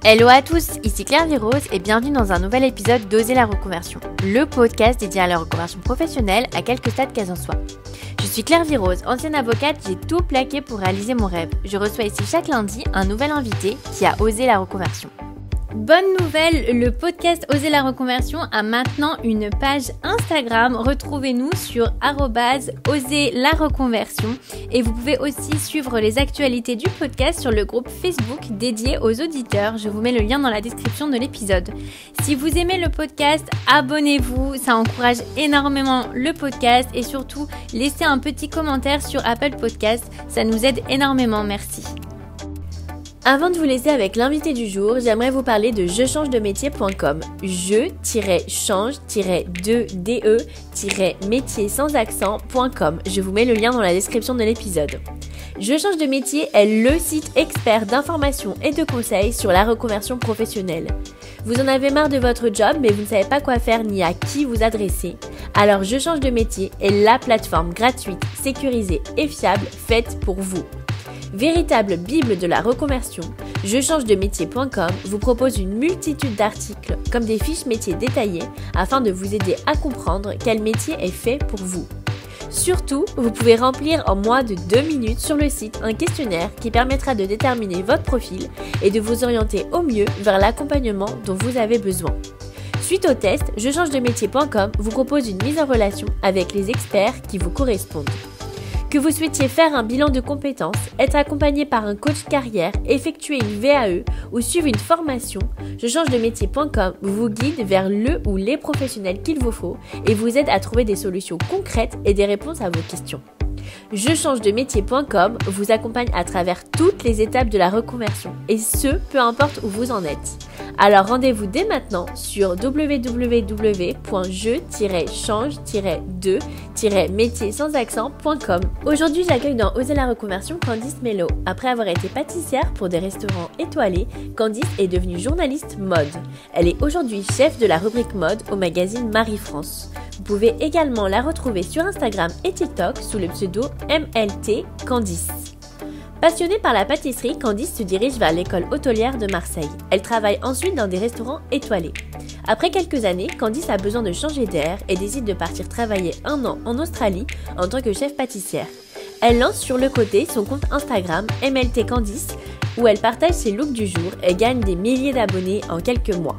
Hello à tous, ici Claire Virose et bienvenue dans un nouvel épisode d'Oser la reconversion, le podcast dédié à la reconversion professionnelle à quelques stades qu'elle en soit. Je suis Claire Virose, ancienne avocate, j'ai tout plaqué pour réaliser mon rêve. Je reçois ici chaque lundi un nouvel invité qui a osé la reconversion. Bonne nouvelle, le podcast Oser la reconversion a maintenant une page Instagram. Retrouvez-nous sur @oser la reconversion et vous pouvez aussi suivre les actualités du podcast sur le groupe Facebook dédié aux auditeurs. Je vous mets le lien dans la description de l'épisode. Si vous aimez le podcast, abonnez-vous, ça encourage énormément le podcast et surtout laissez un petit commentaire sur Apple Podcast, ça nous aide énormément, merci. Avant de vous laisser avec l'invité du jour, j'aimerais vous parler de jechangedemétier.com. Je-2-de-métier sans accent.com. Je vous mets le lien dans la description de l'épisode. Je change de métier est le site expert d'information et de conseils sur la reconversion professionnelle. Vous en avez marre de votre job mais vous ne savez pas quoi faire ni à qui vous adresser. Alors Je change de métier est la plateforme gratuite, sécurisée et fiable faite pour vous. Véritable bible de la reconversion, jechangedemétier.com vous propose une multitude d'articles comme des fiches métiers détaillées afin de vous aider à comprendre quel métier est fait pour vous. Surtout, vous pouvez remplir en moins de 2 minutes sur le site un questionnaire qui permettra de déterminer votre profil et de vous orienter au mieux vers l'accompagnement dont vous avez besoin. Suite au test, jechangedemétier.com vous propose une mise en relation avec les experts qui vous correspondent. Que vous souhaitiez faire un bilan de compétences, être accompagné par un coach carrière, effectuer une VAE ou suivre une formation, jechangedemétier.com vous guide vers le ou les professionnels qu'il vous faut et vous aide à trouver des solutions concrètes et des réponses à vos questions. Jechangedemétier.com vous accompagne à travers toutes les étapes de la reconversion et ce, peu importe où vous en êtes. Alors rendez-vous dès maintenant sur www.je-change-2-métier-sans-accent.com. Aujourd'hui, j'accueille dans Oser la reconversion Candice Mello. Après avoir été pâtissière pour des restaurants étoilés, Candice est devenue journaliste mode. Elle est aujourd'hui chef de la rubrique mode au magazine Marie-France. Vous pouvez également la retrouver sur Instagram et TikTok sous le pseudo MLT Candice. Passionnée par la pâtisserie, Candice se dirige vers l'école hôtelière de Marseille. Elle travaille ensuite dans des restaurants étoilés. Après quelques années, Candice a besoin de changer d'air et décide de partir travailler 1 an en Australie en tant que chef pâtissière. Elle lance sur le côté son compte Instagram MLT Candice où elle partage ses looks du jour et gagne des milliers d'abonnés en quelques mois.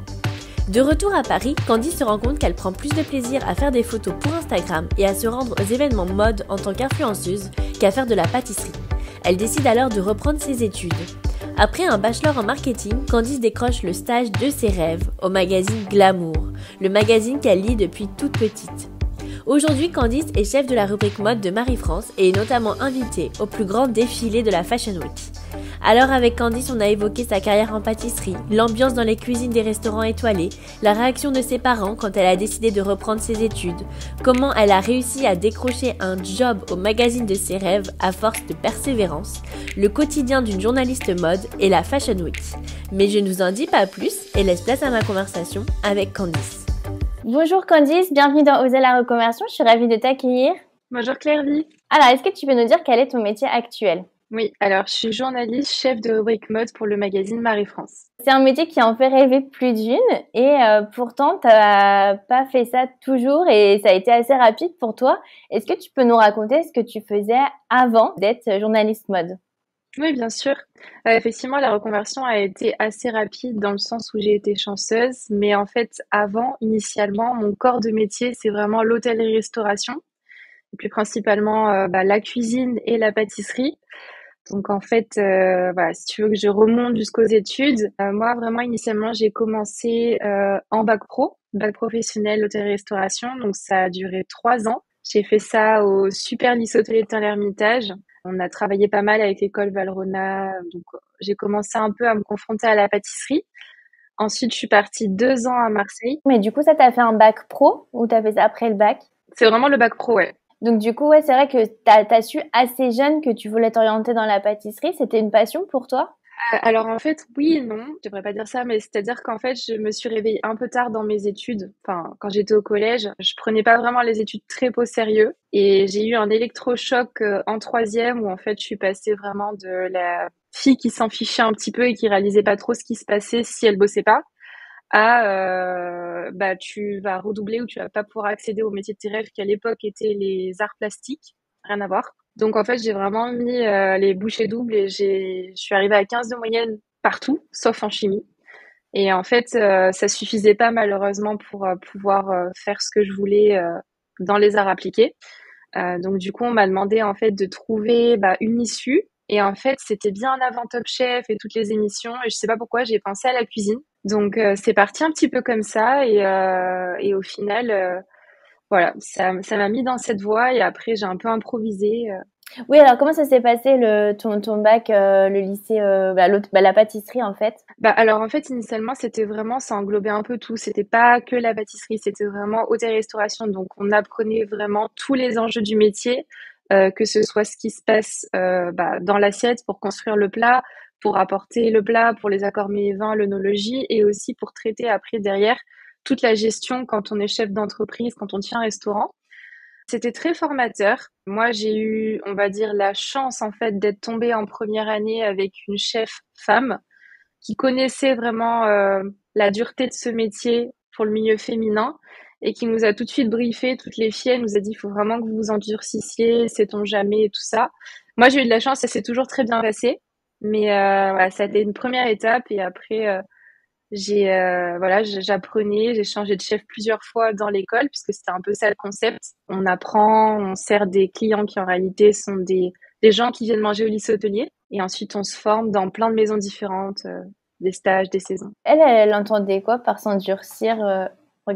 De retour à Paris, Candice se rend compte qu'elle prend plus de plaisir à faire des photos pour Instagram et à se rendre aux événements mode en tant qu'influenceuse qu'à faire de la pâtisserie. Elle décide alors de reprendre ses études. Après un bachelor en marketing, Candice décroche le stage de ses rêves au magazine Glamour, le magazine qu'elle lit depuis toute petite. Aujourd'hui, Candice est chef de la rubrique mode de Marie-France et est notamment invitée au plus grand défilé de la Fashion Week. Alors avec Candice, on a évoqué sa carrière en pâtisserie, l'ambiance dans les cuisines des restaurants étoilés, la réaction de ses parents quand elle a décidé de reprendre ses études, comment elle a réussi à décrocher un job au magazine de ses rêves à force de persévérance, le quotidien d'une journaliste mode et la Fashion Week. Mais je ne vous en dis pas plus et laisse place à ma conversation avec Candice. Bonjour Candice, bienvenue dans Oser la reconversion, je suis ravie de t'accueillir. Bonjour Claire Vie. Alors, est-ce que tu peux nous dire quel est ton métier actuel ? Oui, alors je suis journaliste, chef de rubrique mode pour le magazine Marie-France. C'est un métier qui en fait rêver plus d'une et pourtant tu n'as pas fait ça toujours et ça a été assez rapide pour toi. Est-ce que tu peux nous raconter ce que tu faisais avant d'être journaliste mode ? Oui, bien sûr. Effectivement, la reconversion a été assez rapide dans le sens où j'ai été chanceuse, mais en fait, avant, initialement, mon corps de métier, c'est vraiment l'hôtellerie-restauration, et puis principalement la cuisine et la pâtisserie. Donc en fait, voilà, si tu veux que je remonte jusqu'aux études, moi vraiment initialement j'ai commencé en bac professionnel hôtellerie-restauration, donc ça a duré 3 ans. J'ai fait ça au Super Lycée hôtelier de Tain-l'Hermitage. On a travaillé pas mal avec l'école Valrhona, donc j'ai commencé un peu à me confronter à la pâtisserie. Ensuite, je suis partie 2 ans à Marseille. Mais du coup, ça t'a fait un bac pro ou t'as fait ça après le bac ? C'est vraiment le bac pro, ouais. Donc du coup, ouais, c'est vrai que t'as su assez jeune que tu voulais t'orienter dans la pâtisserie. C'était une passion pour toi ? Alors en fait, oui et non, je devrais pas dire ça, mais c'est-à-dire qu'en fait, je me suis réveillée un peu tard dans mes études. Enfin, quand j'étais au collège, je prenais pas vraiment les études très au sérieux. Et j'ai eu un électrochoc en 3e où en fait, je suis passée vraiment de la fille qui s'en fichait un petit peu et qui réalisait pas trop ce qui se passait si elle bossait pas, à bah tu vas redoubler ou tu vas pas pouvoir accéder au métier de tes rêves qui à l'époque étaient les arts plastiques, rien à voir. Donc en fait, j'ai vraiment mis les bouchées doubles et je suis arrivée à 15 de moyenne partout, sauf en chimie. Et en fait, ça suffisait pas malheureusement pour pouvoir faire ce que je voulais dans les arts appliqués. Donc du coup, on m'a demandé en fait de trouver une issue. Et en fait, c'était bien avant Top Chef et toutes les émissions. Et je sais pas pourquoi, j'ai pensé à la cuisine. Donc c'est parti un petit peu comme ça. Et au final, voilà, ça m'a mis dans cette voie. Et après, j'ai un peu improvisé. Oui, alors comment ça s'est passé ton bac, le lycée, la pâtisserie en fait? Alors en fait, initialement, c'était vraiment, ça englobait un peu tout. C'était pas que la pâtisserie, c'était vraiment hôtellerie-restauration. Donc on apprenait vraiment tous les enjeux du métier, que ce soit ce qui se passe dans l'assiette pour construire le plat, pour apporter le plat, pour les accords mets et vins, l'œnologie, et aussi pour traiter après derrière toute la gestion quand on est chef d'entreprise, quand on tient un restaurant. C'était très formateur. Moi, j'ai eu, on va dire, la chance en fait d'être tombée en première année avec une chef femme qui connaissait vraiment la dureté de ce métier pour le milieu féminin et qui nous a tout de suite briefé, toutes les filles, elle nous a dit, il faut vraiment que vous vous endurcissiez, sait-on jamais, et tout ça. Moi, j'ai eu de la chance, ça s'est toujours très bien passé, mais voilà, ça a été une première étape et après, j'apprenais, j'ai changé de chef plusieurs fois dans l'école puisque c'était un peu ça le concept. On apprend, on sert des clients qui en réalité sont des gens qui viennent manger au lycée hôtelier et ensuite on se forme dans plein de maisons différentes, des stages, des saisons. Elle entendait quoi par s'endurcir?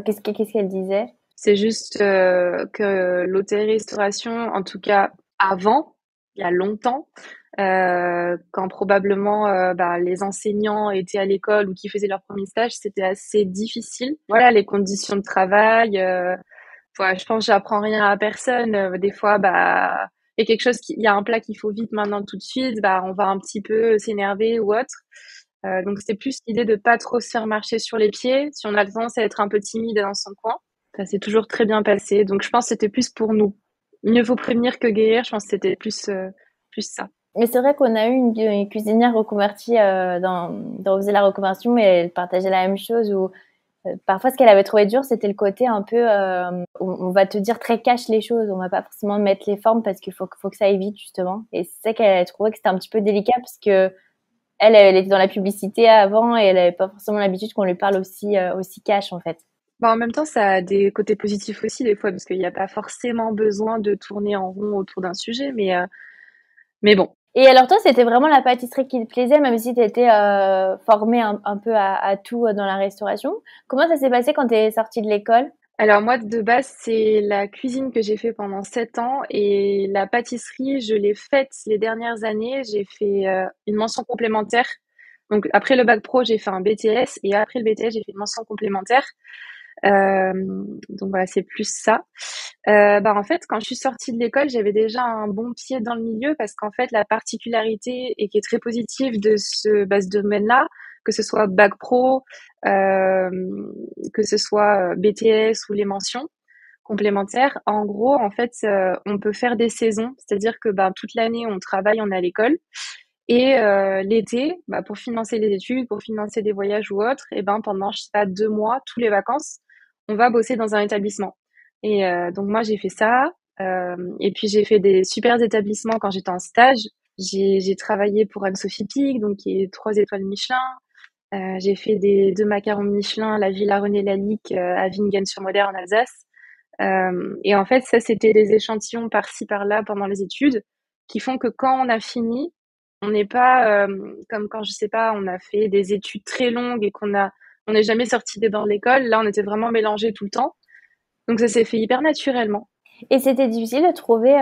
Qu'est-ce qu'elle disait? C'est juste que l'hôtellerie-restauration, en tout cas avant, il y a longtemps, quand probablement les enseignants étaient à l'école ou qui faisaient leur premier stage, c'était assez difficile. Voilà, les conditions de travail. Ouais, je pense que j'apprends rien à personne. Des fois, il y a il y a un plat qu'il faut vite maintenant tout de suite. On va un petit peu s'énerver ou autre. Donc c'est plus l'idée de pas trop se faire marcher sur les pieds. Si on a tendance à être un peu timide dans son coin, ça s'est toujours très bien passé. Donc je pense que c'était plus pour nous. Mieux vaut prévenir que guérir. Je pense que c'était plus ça. Mais c'est vrai qu'on a eu une cuisinière reconvertie dans Oser la reconversion et elle partageait la même chose où parfois ce qu'elle avait trouvé dur c'était le côté un peu on va te dire très cash les choses, on va pas forcément mettre les formes parce qu'il faut que ça aille vite justement. Et c'est ça qu'elle trouvait que c'était un petit peu délicat parce que elle était dans la publicité avant et elle avait pas forcément l'habitude qu'on lui parle aussi cash en fait. En même temps, ça a des côtés positifs aussi des fois parce qu'il n'y a pas forcément besoin de tourner en rond autour d'un sujet, mais bon. Et alors toi, c'était vraiment la pâtisserie qui te plaisait, même si tu étais formée un peu à tout dans la restauration. Comment ça s'est passé quand tu es sortie de l'école? Alors moi, de base, c'est la cuisine que j'ai fait pendant 7 ans et la pâtisserie, je l'ai faite les dernières années. J'ai fait une mention complémentaire. Donc après le bac pro, j'ai fait un BTS et après le BTS, j'ai fait une mention complémentaire. Euh, donc voilà, c'est plus ça. En fait, quand je suis sortie de l'école, j'avais déjà un bon pied dans le milieu parce qu'en fait, la particularité et qui est très positive de ce domaine-là, que ce soit bac pro, euh, que ce soit BTS ou les mentions complémentaires, en gros, en fait, on peut faire des saisons, c'est-à-dire que toute l'année, on travaille, on est à l'école. Et l'été, pour financer les études, pour financer des voyages ou autres, et pendant, je sais pas, 2 mois, tous les vacances, on va bosser dans un établissement. Et donc moi, j'ai fait ça. Et puis j'ai fait des super établissements quand j'étais en stage. J'ai travaillé pour Anne-Sophie Pic, donc qui est 3 étoiles Michelin. J'ai fait deux macarons Michelin, la Villa René Lalique à Vingen-sur-Moder en Alsace. Et en fait, ça, c'était des échantillons par-ci, par-là pendant les études qui font que quand on a fini, on n'est pas comme quand, je sais pas, on a fait des études très longues et on n'est jamais sorti des bancs de l'école. Là, on était vraiment mélangés tout le temps. Donc, ça s'est fait hyper naturellement. Et c'était difficile de trouver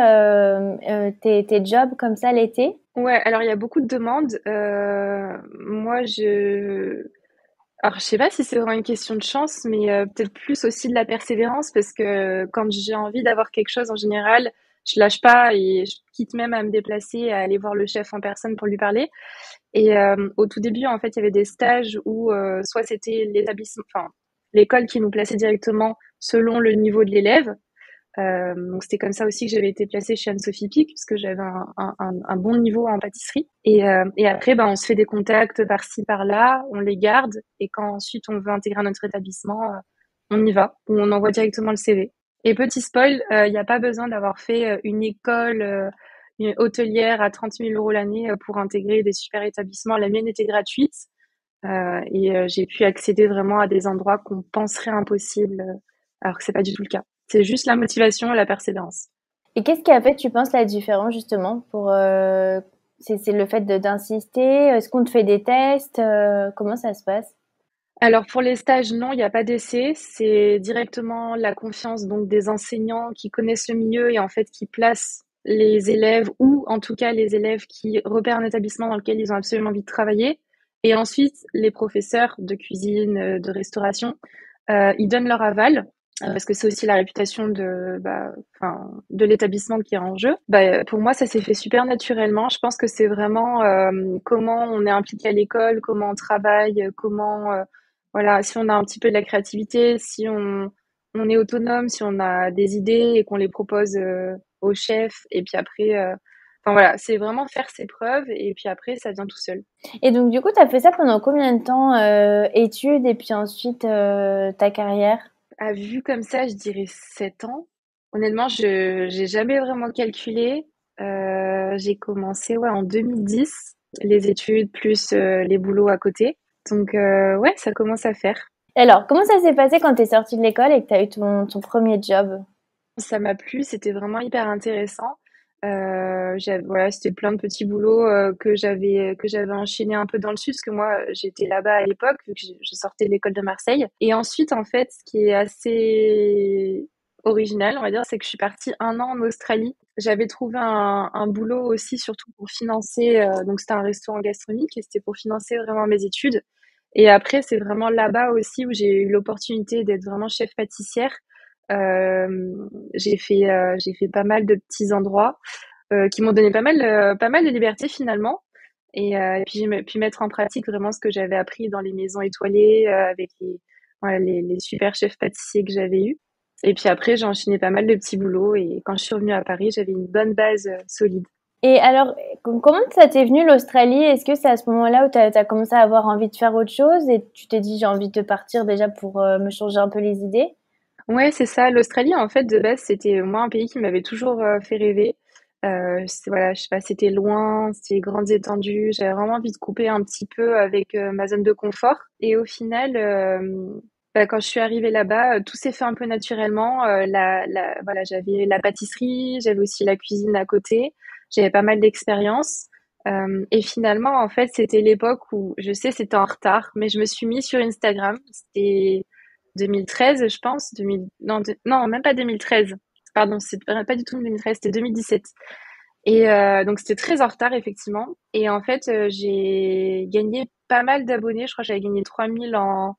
tes jobs comme ça l'été? Ouais, alors il y a beaucoup de demandes. Alors, je sais pas si c'est vraiment une question de chance, mais peut-être plus aussi de la persévérance, parce que quand j'ai envie d'avoir quelque chose en général, je lâche pas et je quitte même à me déplacer, à aller voir le chef en personne pour lui parler. Et au tout début, en fait, il y avait des stages où soit c'était l'établissement, enfin l'école qui nous plaçait directement selon le niveau de l'élève, Donc c'était comme ça aussi que j'avais été placée chez Anne-Sophie Pic, parce que j'avais un bon niveau en pâtisserie. Et après, ben, on se fait des contacts par-ci, par-là, on les garde, et quand ensuite on veut intégrer notre établissement, on y va, ou on envoie directement le CV. Et petit spoil, il n'y a pas besoin d'avoir fait une école une hôtelière à 30 000 € l'année pour intégrer des super établissements. La mienne était gratuite j'ai pu accéder vraiment à des endroits qu'on penserait impossibles, alors que c'est pas du tout le cas. C'est juste la motivation et la persévérance. Et qu'est-ce qui a fait, tu penses, la différence justement pour c'est le fait d'insister? Est-ce qu'on te fait des tests? Comment ça se passe? Alors pour les stages, non, il n'y a pas d'essai. C'est directement la confiance donc des enseignants qui connaissent le milieu et en fait qui placent les élèves ou en tout cas les élèves qui repèrent un établissement dans lequel ils ont absolument envie de travailler. Et ensuite, les professeurs de cuisine, de restauration, ils donnent leur aval parce que c'est aussi la réputation de l'établissement qui est en jeu. Pour moi, ça s'est fait super naturellement. Je pense que c'est vraiment comment on est impliqué à l'école, comment on travaille, comment voilà, si on a un petit peu de la créativité, si on est autonome, si on a des idées et qu'on les propose au chef, et puis après, enfin voilà, c'est vraiment faire ses preuves et puis après, ça vient tout seul. Et donc, du coup, tu as fait ça pendant combien de temps, études et puis ensuite ta carrière? À vue comme ça, je dirais 7 ans. Honnêtement, je j'ai jamais vraiment calculé. J'ai commencé ouais, en 2010, les études plus les boulots à côté. Donc ouais, ça commence à faire. Et alors, comment ça s'est passé quand tu es sortie de l'école et que tu as eu ton premier job? Ça m'a plu, c'était vraiment hyper intéressant. Voilà, c'était plein de petits boulots que j'avais enchaîné un peu dans le sud, parce que moi j'étais là-bas à l'époque, vu que je sortais de l'école de Marseille. Et ensuite, en fait, ce qui est assez original, on va dire, c'est que je suis partie 1 an en Australie. J'avais trouvé un boulot aussi, surtout pour financer, donc c'était un restaurant gastronomique et c'était pour financer vraiment mes études. Et après, c'est vraiment là-bas aussi où j'ai eu l'opportunité d'être vraiment chef pâtissière. J'ai fait pas mal de petits endroits qui m'ont donné pas mal de liberté finalement. Et puis j'ai pu mettre en pratique vraiment ce que j'avais appris dans les maisons étoilées avec voilà, les super chefs pâtissiers que j'avais eus. Et puis après, j'ai enchaîné pas mal de petits boulots et quand je suis revenue à Paris, j'avais une bonne base solide. Et alors, comment ça t'est venu l'Australie? Est-ce que c'est à ce moment-là où tu as commencé à avoir envie de faire autre chose et tu t'es dit j'ai envie de partir déjà pour me changer un peu les idées? Ouais, c'est ça. L'Australie, en fait, de base, c'était moi un pays qui m'avait toujours fait rêver. Voilà, je sais pas, c'était loin, c'était grandes étendues. J'avais vraiment envie de couper un petit peu avec ma zone de confort. Et au final, quand je suis arrivée là-bas, tout s'est fait un peu naturellement. Voilà, j'avais la pâtisserie, j'avais aussi la cuisine à côté. J'avais pas mal d'expérience. Et finalement, en fait, c'était l'époque où, je sais, c'était en retard, mais je me suis mis sur Instagram. C'était 2013, je pense. Non, non, même pas 2013. Pardon, c'est pas du tout 2013, c'était 2017. Donc c'était très en retard, effectivement. Et en fait, j'ai gagné pas mal d'abonnés. Je crois que j'avais gagné 3000 en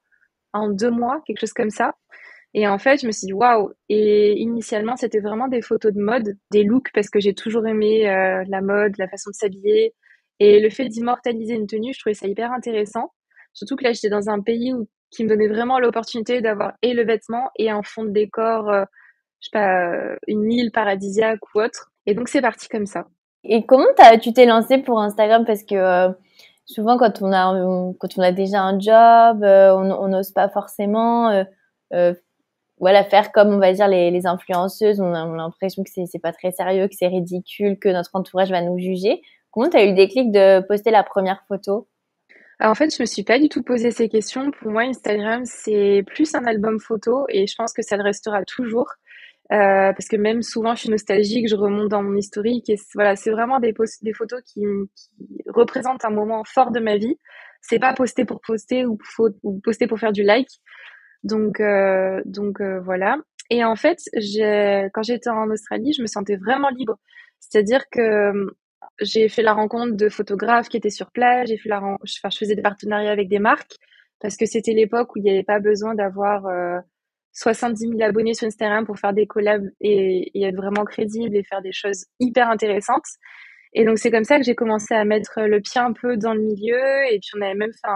2 mois, quelque chose comme ça. Et en fait, je me suis dit waouh. Et initialement, c'était vraiment des photos de mode, des looks, parce que j'ai toujours aimé la mode, la façon de s'habiller. Et le fait d'immortaliser une tenue, je trouvais ça hyper intéressant. Surtout que là, j'étais dans un pays qui me donnait vraiment l'opportunité d'avoir et le vêtement et un fond de décor, je sais pas, une île paradisiaque ou autre. Et donc, c'est parti comme ça. Et comment tu t'es lancée pour Instagram? Parce que souvent quand on a déjà un job, on n'ose pas forcément euh, voilà, faire comme on va dire les influenceuses. On a l'impression que c'est pas très sérieux, que c'est ridicule, que notre entourage va nous juger. Comment tu as eu le déclic de poster la première photo? Alors, en fait, je me suis pas du tout posé ces questions. Pour moi, Instagram, c'est plus un album photo et je pense que ça le restera toujours. Parce que même souvent, je suis nostalgique, je remonte dans mon historique et voilà, c'est vraiment des photos qui représentent un moment fort de ma vie. C'est pas poster pour poster ou poster pour faire du like. Donc voilà. Et en fait, quand j'étais en Australie, je me sentais vraiment libre. C'est-à-dire que j'ai fait la rencontre de photographes qui étaient sur place. Enfin, je faisais des partenariats avec des marques parce que c'était l'époque où il n'y avait pas besoin d'avoir 70 000 abonnés sur Instagram pour faire des collabs et être vraiment crédible et faire des choses hyper intéressantes. Et donc c'est comme ça que j'ai commencé à mettre le pied un peu dans le milieu. Et puis on avait même fait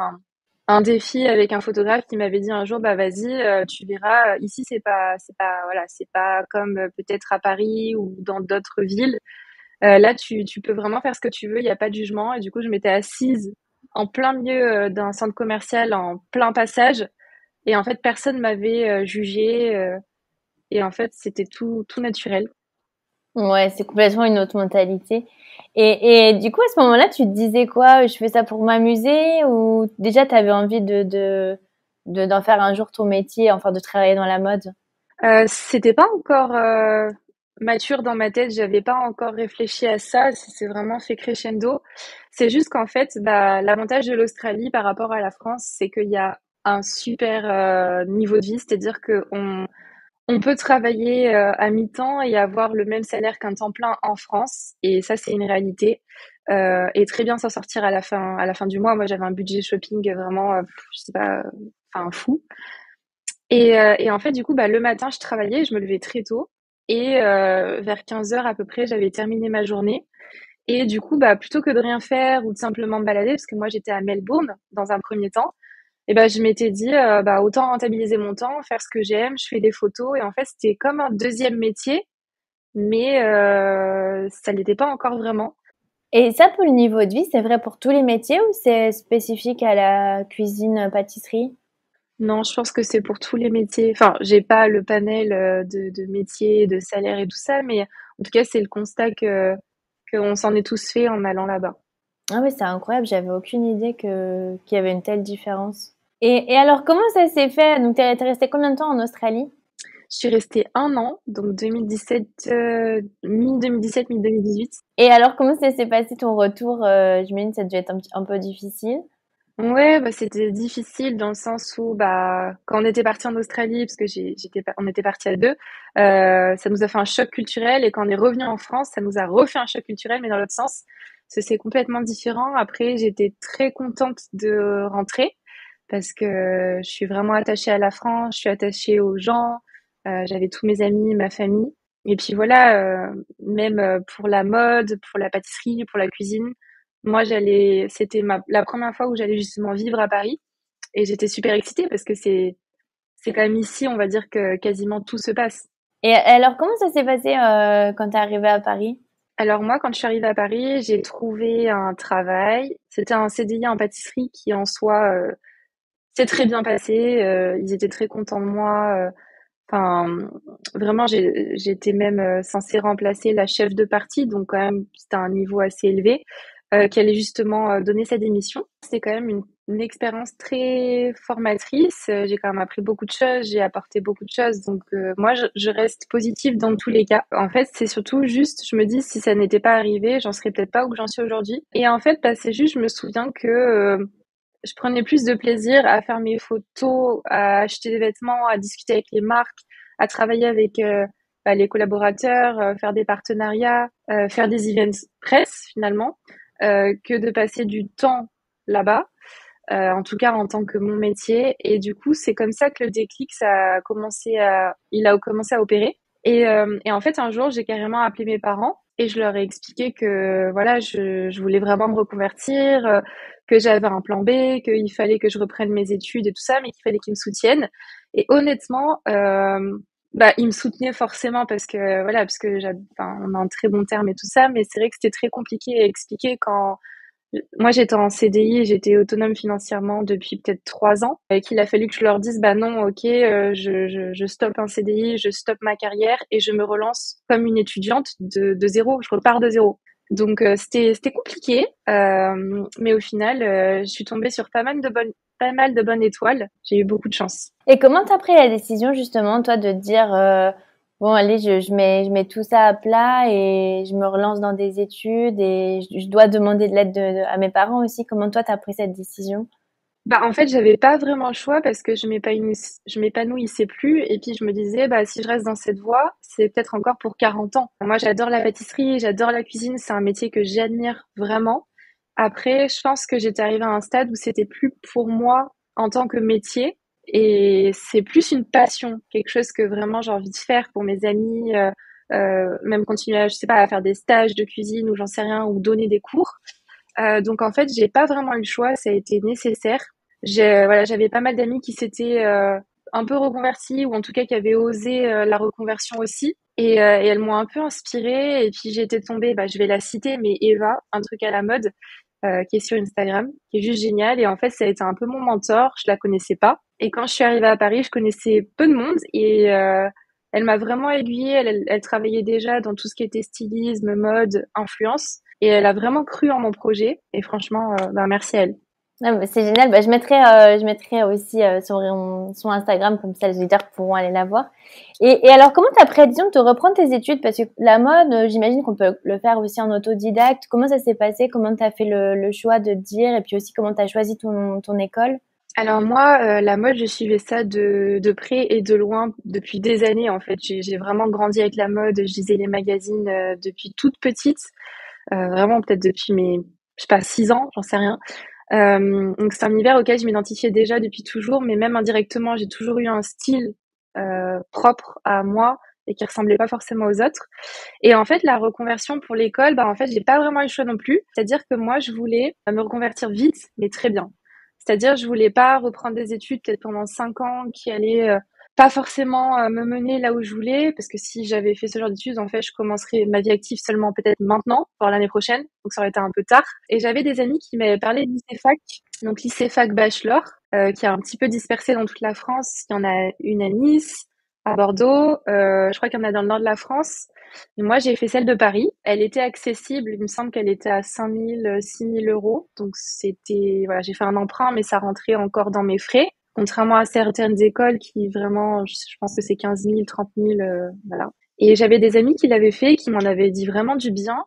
un défi avec un photographe qui m'avait dit un jour, bah vas-y, tu verras, ici voilà, c'est pas comme peut-être à Paris ou dans d'autres villes. Là, tu peux vraiment faire ce que tu veux, il n'y a pas de jugement. Et du coup, je m'étais assise en plein milieu d'un centre commercial, en plein passage. Et en fait, personne m'avait jugé. Et en fait, c'était tout naturel. Ouais, c'est complètement une autre mentalité. Et du coup, à ce moment-là, tu te disais quoi? Je fais ça pour m'amuser ou déjà tu avais envie d'en faire un jour ton métier, enfin de travailler dans la mode? C'était pas encore mature dans ma tête, j'avais pas encore réfléchi à ça, c'est vraiment fait crescendo. C'est juste qu'en fait, bah, l'avantage de l'Australie par rapport à la France, c'est qu'il y a un super niveau de vie, c'est-à-dire que on peut travailler à mi-temps et avoir le même salaire qu'un temps plein en France, et ça c'est une réalité. Et très bien s'en sortir à la fin du mois. Moi, j'avais un budget shopping vraiment, je sais pas, enfin fou. Et en fait, du coup, bah, le matin, je travaillais, je me levais très tôt. Et vers 15 heures à peu près, j'avais terminé ma journée. Et du coup, bah, plutôt que de rien faire ou de simplement me balader, parce que moi, j'étais à Melbourne dans un premier temps, et bah, je m'étais dit, bah, autant rentabiliser mon temps, faire ce que j'aime, je fais des photos. Et en fait, c'était comme un deuxième métier, mais ça l'était pas encore vraiment. Et ça, pour le niveau de vie, c'est vrai pour tous les métiers ou c'est spécifique à la cuisine, pâtisserie? Non, je pense que c'est pour tous les métiers. Enfin, j'ai pas le panel de métiers, de salaires et tout ça, mais en tout cas, c'est le constat que qu'on s'en est tous fait en allant là-bas. Ah oui, c'est incroyable, j'avais aucune idée qu'il y avait une telle différence. Et alors, comment ça s'est fait? Donc, t'es resté combien de temps en Australie? Je suis restée un an, donc 2017, mi-2017, mi-2018. Et alors, comment ça s'est passé ton retour? J'imagine que ça devait être un peu difficile. Ouais, bah, c'était difficile dans le sens où bah quand on était parti en Australie, parce que on était partis à deux, ça nous a fait un choc culturel et quand on est revenu en France, ça nous a refait un choc culturel, mais dans l'autre sens, parce que c'est complètement différent. Après, j'étais très contente de rentrer parce que je suis vraiment attachée à la France, je suis attachée aux gens, j'avais tous mes amis, ma famille, et puis voilà, même pour la mode, pour la pâtisserie, pour la cuisine. Moi, c'était la première fois où j'allais justement vivre à Paris et j'étais super excitée parce que c'est quand même ici, on va dire que quasiment tout se passe. Et alors, comment ça s'est passé quand t'es arrivée à Paris? Alors moi, quand je suis arrivée à Paris, j'ai trouvé un travail. C'était un CDI en pâtisserie qui en soi s'est très bien passé. Ils étaient très contents de moi. Enfin, vraiment, j'étais même censée remplacer la chef de partie, donc quand même, c'était un niveau assez élevé, qui allait justement donner sa démission. C'était quand même une expérience très formatrice. J'ai quand même appris beaucoup de choses, j'ai apporté beaucoup de choses, donc moi, je reste positive dans tous les cas. En fait, c'est surtout juste, je me dis, si ça n'était pas arrivé, j'en serais peut-être pas où j'en suis aujourd'hui. Et en fait, bah, c'est juste, je me souviens que je prenais plus de plaisir à faire mes photos, à acheter des vêtements, à discuter avec les marques, à travailler avec bah, les collaborateurs, faire des partenariats, faire des events presse finalement, que de passer du temps là-bas, en tout cas en tant que mon métier. Et du coup, c'est comme ça que le déclic, il a commencé à opérer. Et en fait, un jour, j'ai carrément appelé mes parents et je leur ai expliqué que voilà, je voulais vraiment me reconvertir, que j'avais un plan B, qu'il fallait que je reprenne mes études et tout ça, mais qu'il fallait qu'ils me soutiennent. Et honnêtement, bah, ils me soutenaient forcément parce que voilà, parce que enfin, on a un très bon terme et tout ça, mais c'est vrai que c'était très compliqué à expliquer quand moi, j'étais en CDI et j'étais autonome financièrement depuis peut-être 3 ans et qu'il a fallu que je leur dise, bah non, ok, je stoppe un CDI, je stoppe ma carrière et je me relance comme une étudiante de zéro. Je repars de zéro. Donc c'était compliqué, mais au final, je suis tombée sur pas mal de bonnes étoiles. J'ai eu beaucoup de chance. Et comment t'as pris la décision justement, toi, de te dire bon, allez, je mets tout ça à plat et je me relance dans des études et je dois demander de l'aide à mes parents aussi. Comment toi, t'as pris cette décision? Bah, en fait, j'avais pas vraiment le choix parce que je m'épanouissais plus. Et puis, je me disais, bah, si je reste dans cette voie, c'est peut-être encore pour 40 ans. Moi, j'adore la pâtisserie, j'adore la cuisine. C'est un métier que j'admire vraiment. Après, je pense que j'étais arrivée à un stade où c'était plus pour moi en tant que métier. Et c'est plus une passion, quelque chose que vraiment j'ai envie de faire pour mes amis, même continuer je sais pas, à faire des stages de cuisine ou j'en sais rien, ou donner des cours. Donc en fait, j'ai pas vraiment eu le choix, ça a été nécessaire. voilà, j'avais pas mal d'amis qui s'étaient un peu reconvertis ou en tout cas qui avaient osé la reconversion aussi. Et elles m'ont un peu inspirée. Et puis j'ai été tombée, bah, je vais la citer, mais Eva, un truc à la mode, qui est sur Instagram, qui est juste géniale. Et en fait, ça a été un peu mon mentor. Je la connaissais pas. Et quand je suis arrivée à Paris, je connaissais peu de monde. Et elle m'a vraiment aiguillée. Elle travaillait déjà dans tout ce qui était stylisme, mode, influence. Et elle a vraiment cru en mon projet. Et franchement, bah, merci à elle. Ah, bah, c'est génial. Bah, je mettrai aussi sur son Instagram, comme ça les auditeurs pourront aller la voir. Et alors, comment t'as pris la décision de te reprendre tes études? Parce que la mode, j'imagine qu'on peut le faire aussi en autodidacte. Comment ça s'est passé? Comment t'as fait le choix de te dire? Et puis aussi, comment t'as choisi ton école? Alors moi, la mode, je suivais ça de près et de loin depuis des années en fait. J'ai vraiment grandi avec la mode. Je lisais les magazines depuis toute petite, vraiment peut-être depuis mes, je sais pas, 6 ans, j'en sais rien. Donc c'est un univers auquel je m'identifiais déjà depuis toujours, mais même indirectement, j'ai toujours eu un style propre à moi et qui ressemblait pas forcément aux autres. Et en fait, la reconversion pour l'école, bah en fait, j'ai pas vraiment eu le choix non plus. C'est-à-dire que moi, je voulais me reconvertir vite, mais très bien. C'est-à-dire, je voulais pas reprendre des études peut-être pendant 5 ans qui allaient pas forcément me mener là où je voulais, parce que si j'avais fait ce genre d'études, en fait, je commencerais ma vie active seulement peut-être maintenant, voire l'année prochaine, donc ça aurait été un peu tard. Et j'avais des amis qui m'avaient parlé de lycée fac, donc lycée fac bachelor, qui est un petit peu dispersé dans toute la France. Il y en a une à Nice, à Bordeaux, je crois qu'il y en a dans le nord de la France. Et moi, j'ai fait celle de Paris. Elle était accessible. Il me semble qu'elle était à 5 000, 6 000 euros. Donc, c'était, voilà, j'ai fait un emprunt, mais ça rentrait encore dans mes frais. Contrairement à certaines écoles qui vraiment, je pense que c'est 15 000, 30 000, voilà. Et j'avais des amis qui l'avaient fait, qui m'en avaient dit vraiment du bien.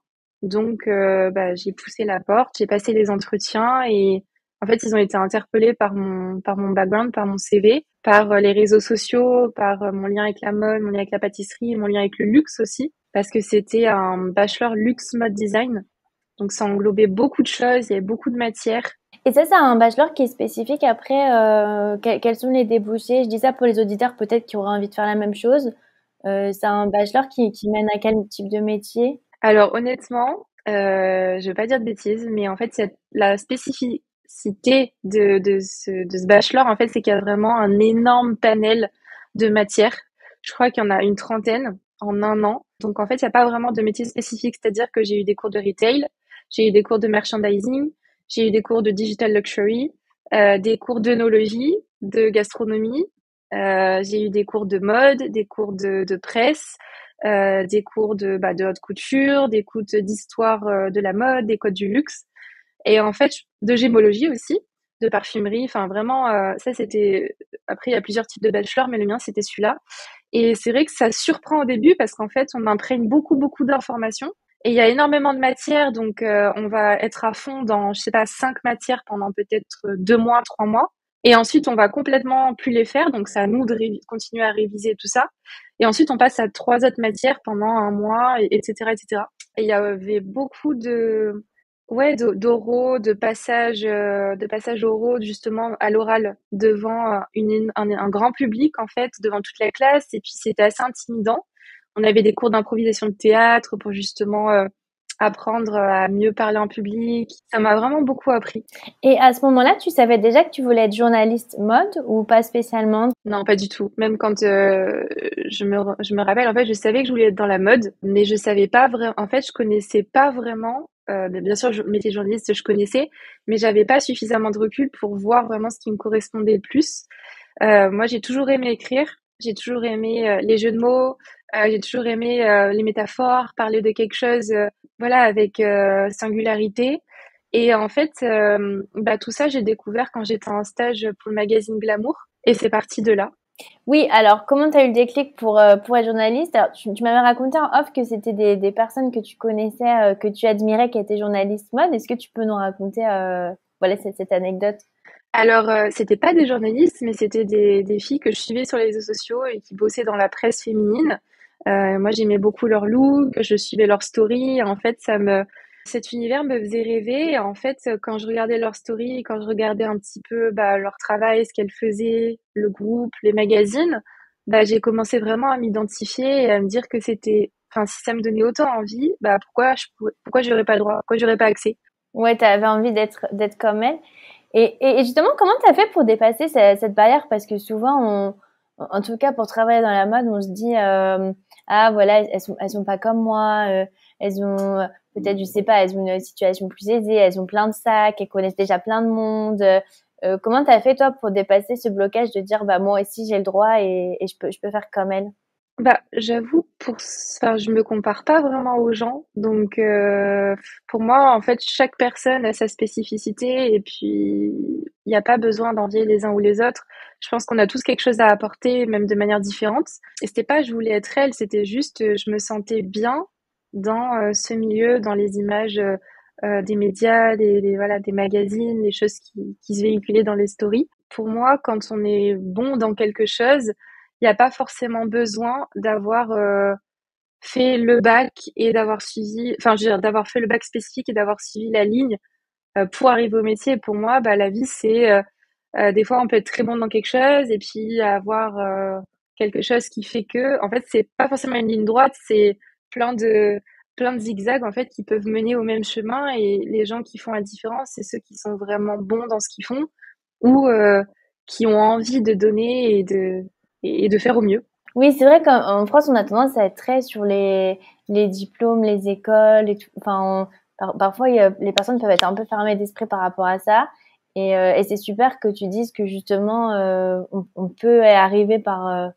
Donc, bah, j'ai poussé la porte, j'ai passé les entretiens et en fait, ils ont été interpellés par mon background, par mon CV, par les réseaux sociaux, par mon lien avec la mode, mon lien avec la pâtisserie, mon lien avec le luxe aussi, parce que c'était un bachelor luxe mode design. Donc, ça englobait beaucoup de choses, il y avait beaucoup de matières. Et ça, c'est un bachelor qui est spécifique. Après, quels sont les débouchés? Je dis ça pour les auditeurs peut-être qui auraient envie de faire la même chose. C'est un bachelor qui mène à quel type de métier? Alors, honnêtement, je vais pas dire de bêtises, mais en fait, la spécificité de ce bachelor, en fait, c'est qu'il y a vraiment un énorme panel de matières. Je crois qu'il y en a une trentaine en un an. Donc, en fait, il n'y a pas vraiment de métier spécifique. C'est-à-dire que j'ai eu des cours de retail, j'ai eu des cours de merchandising, j'ai eu des cours de digital luxury, des cours d'œnologie, de gastronomie, j'ai eu des cours de mode, des cours de presse, des cours de haute couture, des cours d'histoire de la mode, des codes du luxe. Et en fait, de gémologie aussi, de parfumerie. Enfin, vraiment, ça, c'était... Après, il y a plusieurs types de bachelor, mais le mien, c'était celui-là. Et c'est vrai que ça surprend au début parce qu'en fait, on imprègne beaucoup, beaucoup d'informations. Et il y a énormément de matières, donc on va être à fond dans, je sais pas, 5 matières pendant peut-être 2 mois, 3 mois. Et ensuite, on va complètement plus les faire, donc c'est à nous de continuer à réviser tout ça. Et ensuite, on passe à 3 autres matières pendant un mois, etc., etc. Et il y avait beaucoup de, ouais, d'oraux, de passages oraux justement à l'oral devant un grand public en fait, devant toute la classe. Et puis c'était assez intimidant. On avait des cours d'improvisation de théâtre pour justement apprendre à mieux parler en public. Ça m'a vraiment beaucoup appris. Et à ce moment-là, tu savais déjà que tu voulais être journaliste mode ou pas spécialement? Non, pas du tout. Même quand je me rappelle, en fait, je savais que je voulais être dans la mode, mais je savais pas vraiment. En fait, je connaissais pas vraiment. Mais bien sûr, le métier de journaliste, je connaissais, mais j'avais pas suffisamment de recul pour voir vraiment ce qui me correspondait le plus. Moi, j'ai toujours aimé écrire. J'ai toujours aimé les jeux de mots. J'ai toujours aimé les métaphores, parler de quelque chose, voilà, avec singularité. Et en fait, bah, tout ça, j'ai découvert quand j'étais en stage pour le magazine Glamour. Et c'est parti de là. Oui, alors comment tu as eu le déclic pour être journaliste? Alors, tu m'avais raconté en off que c'était des personnes que tu connaissais, que tu admirais, qui étaient journalistes mode. Est-ce que tu peux nous raconter voilà, cette anecdote? Alors, c'était pas des journalistes, mais c'était des filles que je suivais sur les réseaux sociaux et qui bossaient dans la presse féminine. Moi, j'aimais beaucoup leur look, je suivais leurs stories. En fait, cet univers me faisait rêver. Et en fait, quand je regardais leurs stories, quand je regardais un petit peu bah, leur travail, ce qu'elles faisaient, le groupe, les magazines, bah, j'ai commencé vraiment à m'identifier et à me dire que c'était, enfin, si ça me donnait autant envie, bah, pourquoi j'aurais pas le droit, pourquoi j'aurais pas accès? Ouais, tu avais envie d'être comme elle. Et justement, comment tu as fait pour dépasser cette barrière? Parce que souvent, en tout cas, pour travailler dans la mode, on se dit, ah voilà, elles sont pas comme moi, elles ont peut-être, je sais pas, elles ont une situation plus aisée, elles ont plein de sacs, elles connaissent déjà plein de monde. Comment t'as fait toi pour dépasser ce blocage de dire, bah moi aussi j'ai le droit et je peux faire comme elle? Bah, j'avoue, enfin, je me compare pas vraiment aux gens. Donc, pour moi, en fait, chaque personne a sa spécificité et puis il n'y a pas besoin d'envier les uns ou les autres. Je pense qu'on a tous quelque chose à apporter, même de manière différente. Et c'était pas je voulais être elle, c'était juste je me sentais bien dans ce milieu, dans les images des médias, voilà, des magazines, les choses qui se véhiculaient dans les stories. Pour moi, quand on est bon dans quelque chose, il n'y a pas forcément besoin d'avoir fait le bac et d'avoir suivi, enfin, je veux dire, d'avoir fait le bac spécifique et d'avoir suivi la ligne pour arriver au métier. Pour moi, bah, la vie, c'est des fois, on peut être très bon dans quelque chose et puis avoir quelque chose qui fait que, en fait, c'est pas forcément une ligne droite, c'est plein de plein de zigzags en fait qui peuvent mener au même chemin. Et les gens qui font la différence, c'est ceux qui sont vraiment bons dans ce qu'ils font ou qui ont envie de donner et de faire au mieux. Oui, c'est vrai qu'en France, on a tendance à être très sur les diplômes, les écoles et tout. Enfin, parfois, les personnes peuvent être un peu fermées d'esprit par rapport à ça. Et c'est super que tu dises que justement, on peut arriver par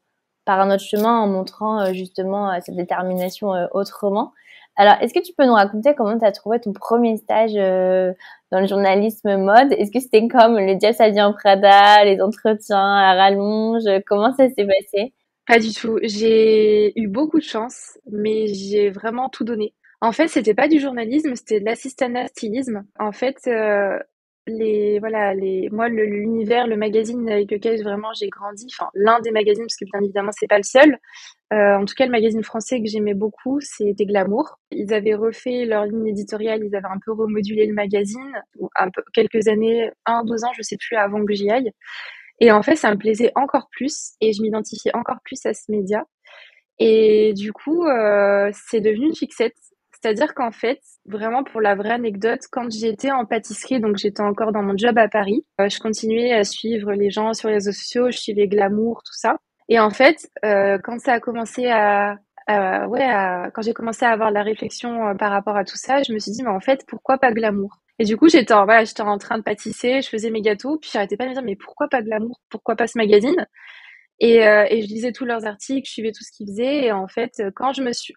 un autre chemin en montrant justement cette détermination autrement. Alors, est-ce que tu peux nous raconter comment tu as trouvé ton premier stage dans le journalisme mode? Est-ce que c'était comme le diable s'habille en Prada, les entretiens à rallonge? Comment ça s'est passé? Pas du tout. J'ai eu beaucoup de chance, mais j'ai vraiment tout donné. En fait, c'était pas du journalisme, c'était de l'assistanat stylisme. En fait, moi, l'univers, le magazine avec lequel vraiment j'ai grandi, enfin, l'un des magazines, parce que bien évidemment, c'est pas le seul. En tout cas, le magazine français que j'aimais beaucoup, c'était Glamour. Ils avaient refait leur ligne éditoriale, ils avaient un peu remodulé le magazine, ou un peu, quelques années, 1, 2 ans, je sais plus, avant que j'y aille. Et en fait, ça me plaisait encore plus et je m'identifiais encore plus à ce média. Et du coup, c'est devenu une fixette. C'est-à-dire qu'en fait, vraiment pour la vraie anecdote, quand j'étais en pâtisserie, donc j'étais encore dans mon job à Paris, je continuais à suivre les gens sur les réseaux sociaux, je suivais Glamour, tout ça. Et en fait, quand ça a commencé quand j'ai commencé à avoir la réflexion par rapport à tout ça, je me suis dit, mais en fait, pourquoi pas Glamour? Et du coup, j'étais en train de pâtisser, je faisais mes gâteaux, puis j'arrêtais pas de me dire, mais pourquoi pas Glamour? Pourquoi pas ce magazine? Et je lisais tous leurs articles, je suivais tout ce qu'ils faisaient. Et en fait,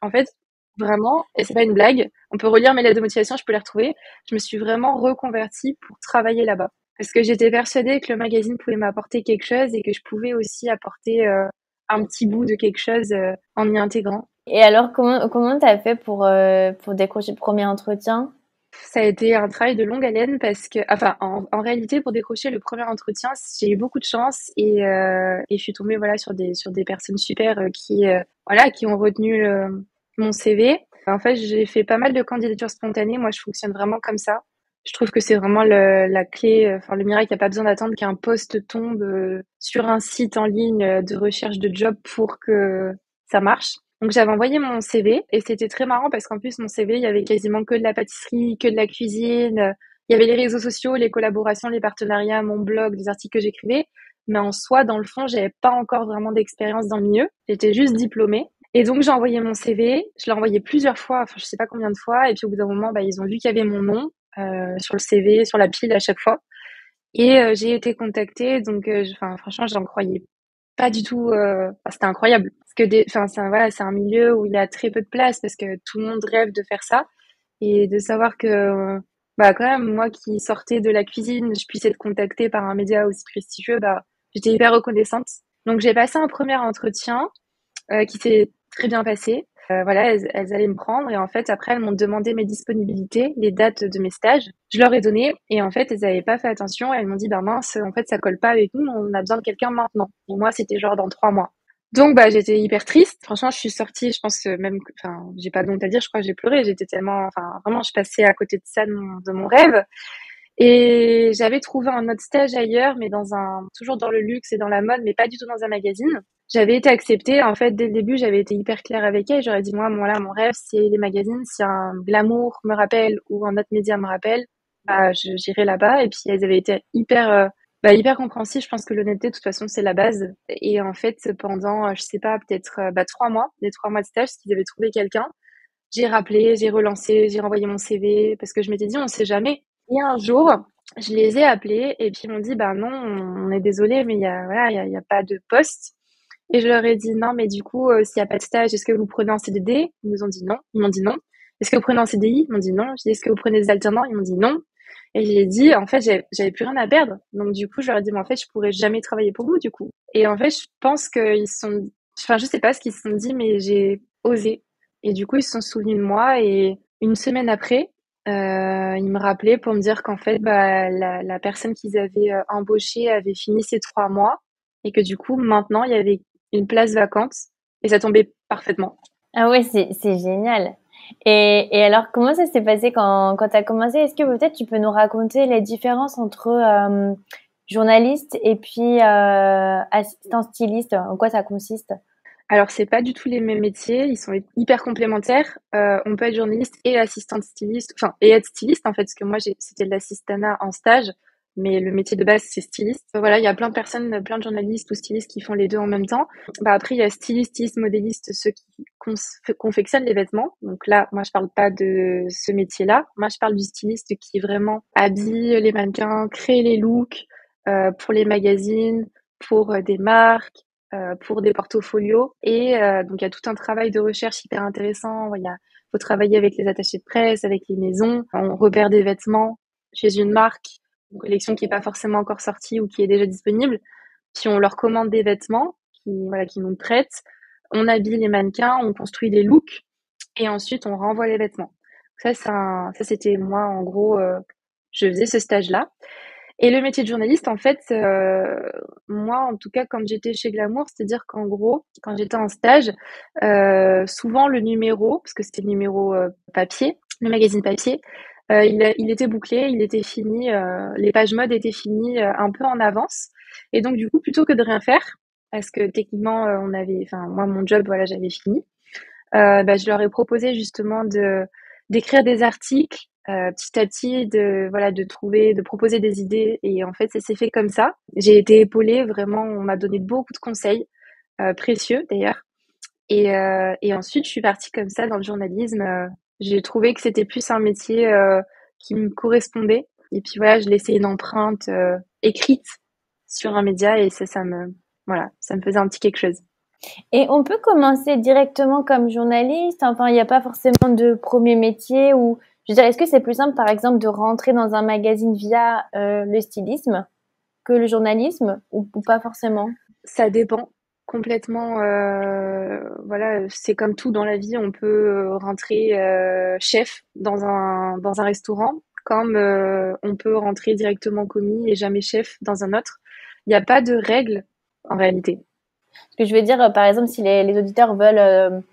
en fait, vraiment, et c'est pas une blague, on peut relire mes lettres de motivation, je peux les retrouver. Je me suis vraiment reconvertie pour travailler là-bas. Parce que j'étais persuadée que le magazine pouvait m'apporter quelque chose et que je pouvais aussi apporter un petit bout de quelque chose en y intégrant. Et alors, comment t'as fait pour décrocher le premier entretien? Ça a été un travail de longue haleine parce que, enfin, en réalité, pour décrocher le premier entretien, j'ai eu beaucoup de chance et je suis tombée voilà sur des personnes super voilà qui ont retenu mon CV. En fait, j'ai fait pas mal de candidatures spontanées. Moi, je fonctionne vraiment comme ça. Je trouve que c'est vraiment la clé, enfin le miracle. Il n'y a pas besoin d'attendre qu'un poste tombe sur un site en ligne de recherche de job pour que ça marche. Donc j'avais envoyé mon CV et c'était très marrant parce qu'en plus mon CV, il y avait quasiment que de la pâtisserie, que de la cuisine. Il y avait les réseaux sociaux, les collaborations, les partenariats, mon blog, les articles que j'écrivais. Mais en soi, dans le fond, j'avais pas encore vraiment d'expérience dans le milieu. J'étais juste diplômée. Et donc j'ai envoyé mon CV. Je l'ai envoyé plusieurs fois, enfin je sais pas combien de fois. Et puis au bout d'un moment, bah, ils ont vu qu'il y avait mon nom sur le CV, sur la pile à chaque fois. Et j'ai été contactée. Donc enfin franchement, j'en croyais pas du tout. Enfin, c'était incroyable. Parce que enfin, voilà, c'est un milieu où il y a très peu de place parce que tout le monde rêve de faire ça. Et de savoir que, bah, quand même, moi qui sortais de la cuisine, je puisse être contactée par un média aussi prestigieux, bah, j'étais hyper reconnaissante. Donc, j'ai passé un premier entretien qui s'est très bien passé. Voilà, elles allaient me prendre et en fait, après, elles m'ont demandé mes disponibilités, les dates de mes stages. Je leur ai donné et en fait, elles n'avaient pas fait attention. Elles m'ont dit, bah mince, en fait, ça colle pas avec nous, on a besoin de quelqu'un maintenant. Et moi, c'était genre dans 3 mois. Donc, bah, j'étais hyper triste. Franchement, je suis sortie, je pense même, enfin, j'ai pas de honte à dire, je crois que j'ai pleuré. J'étais tellement, enfin, vraiment, je passais à côté de ça, de mon rêve. Et j'avais trouvé un autre stage ailleurs, mais toujours dans le luxe et dans la mode, mais pas du tout dans un magazine. J'avais été acceptée. En fait, dès le début, j'avais été hyper claire avec elle. J'aurais dit, moi, mon rêve, c'est les magazines. Si un Glamour me rappelle ou un autre média me rappelle, j'irai là-bas. Et puis elles avaient été hyper compréhensives. Je pense que l'honnêteté, de toute façon, c'est la base. Et en fait, pendant, je sais pas, peut-être 3 mois, les 3 mois de stage, parce qu'ils avaient trouvé quelqu'un, j'ai rappelé, j'ai relancé, j'ai renvoyé mon CV parce que je m'étais dit, on sait jamais. Et un jour, je les ai appelés et puis ils m'ont dit, bah non, on est désolé, mais il y a pas de poste. Et je leur ai dit, non, mais du coup, s'il n'y a pas de stage, est-ce que vous prenez en CDD? Ils nous ont dit non. Ils m'ont dit non. Est-ce que vous prenez en CDI? Ils m'ont dit non. Je dis, est-ce que vous prenez des alternants? Ils m'ont dit non. Et j'ai dit, en fait, j'avais plus rien à perdre. Donc, du coup, je leur ai dit, mais en fait, je pourrais jamais travailler pour vous, du coup. Et en fait, je pense qu'ils se sont, enfin, je sais pas ce qu'ils se sont dit, mais j'ai osé. Et du coup, ils se sont souvenus de moi. Et une semaine après, ils me rappelaient pour me dire qu'en fait, bah, la personne qu'ils avaient embauchée avait fini ses 3 mois et que du coup, maintenant, il y avait une place vacante et ça tombait parfaitement. Ah ouais, c'est génial. Et alors, comment ça s'est passé quand tu as commencé? Est-ce que peut-être tu peux nous raconter les différences entre journaliste et puis assistant styliste? En quoi ça consiste? Alors, c'est pas du tout les mêmes métiers, ils sont hyper complémentaires. On peut être journaliste et assistante styliste, enfin, et être styliste en fait, parce que moi, c'était de l'assistanat en stage, mais le métier de base, c'est styliste. Voilà, il y a plein de personnes, plein de journalistes ou stylistes qui font les deux en même temps. Bah, après, il y a styliste, modéliste, ceux qui confectionnent les vêtements. Donc là, moi, je parle pas de ce métier-là. Moi, je parle du styliste qui vraiment habille les mannequins, crée les looks, pour les magazines, pour des marques, pour des portfolios. Et donc, il y a tout un travail de recherche hyper intéressant. Faut travailler avec les attachés de presse, avec les maisons. On repère des vêtements chez une marque, une collection qui est pas forcément encore sortie ou qui est déjà disponible. Puis on leur commande des vêtements qui nous prêtent. On habille les mannequins, on construit des looks et ensuite on renvoie les vêtements. Ça c'était moi en gros, je faisais ce stage-là. Et le métier de journaliste, en fait, moi, en tout cas, quand j'étais chez Glamour, c'est-à-dire qu'en gros, quand j'étais en stage, souvent le numéro, parce que c'était le numéro papier, le magazine papier, il était bouclé, il était fini, les pages mode étaient finies un peu en avance. Et donc, du coup, plutôt que de rien faire, parce que techniquement, enfin, moi, mon job, voilà, j'avais fini. Bah, je leur ai proposé justement d'écrire des articles petit à petit, de proposer des idées. Et en fait, ça s'est fait comme ça. J'ai été épaulée, vraiment, on m'a donné beaucoup de conseils, précieux d'ailleurs. Et ensuite, je suis partie comme ça dans le journalisme. J'ai trouvé que c'était plus un métier qui me correspondait. Et puis voilà, je laissais une empreinte écrite sur un média et voilà, ça me faisait un petit quelque chose. Et on peut commencer directement comme journaliste. Enfin, il n'y a pas forcément de premier métier ou, je veux dire, est-ce que c'est plus simple, par exemple, de rentrer dans un magazine via le stylisme que le journalisme ou pas forcément? Ça dépend complètement. Voilà, c'est comme tout dans la vie, on peut rentrer chef dans un restaurant, comme on peut rentrer directement commis et jamais chef dans un autre. Il n'y a pas de règle en réalité. Ce que je veux dire, par exemple, si les auditeurs veulent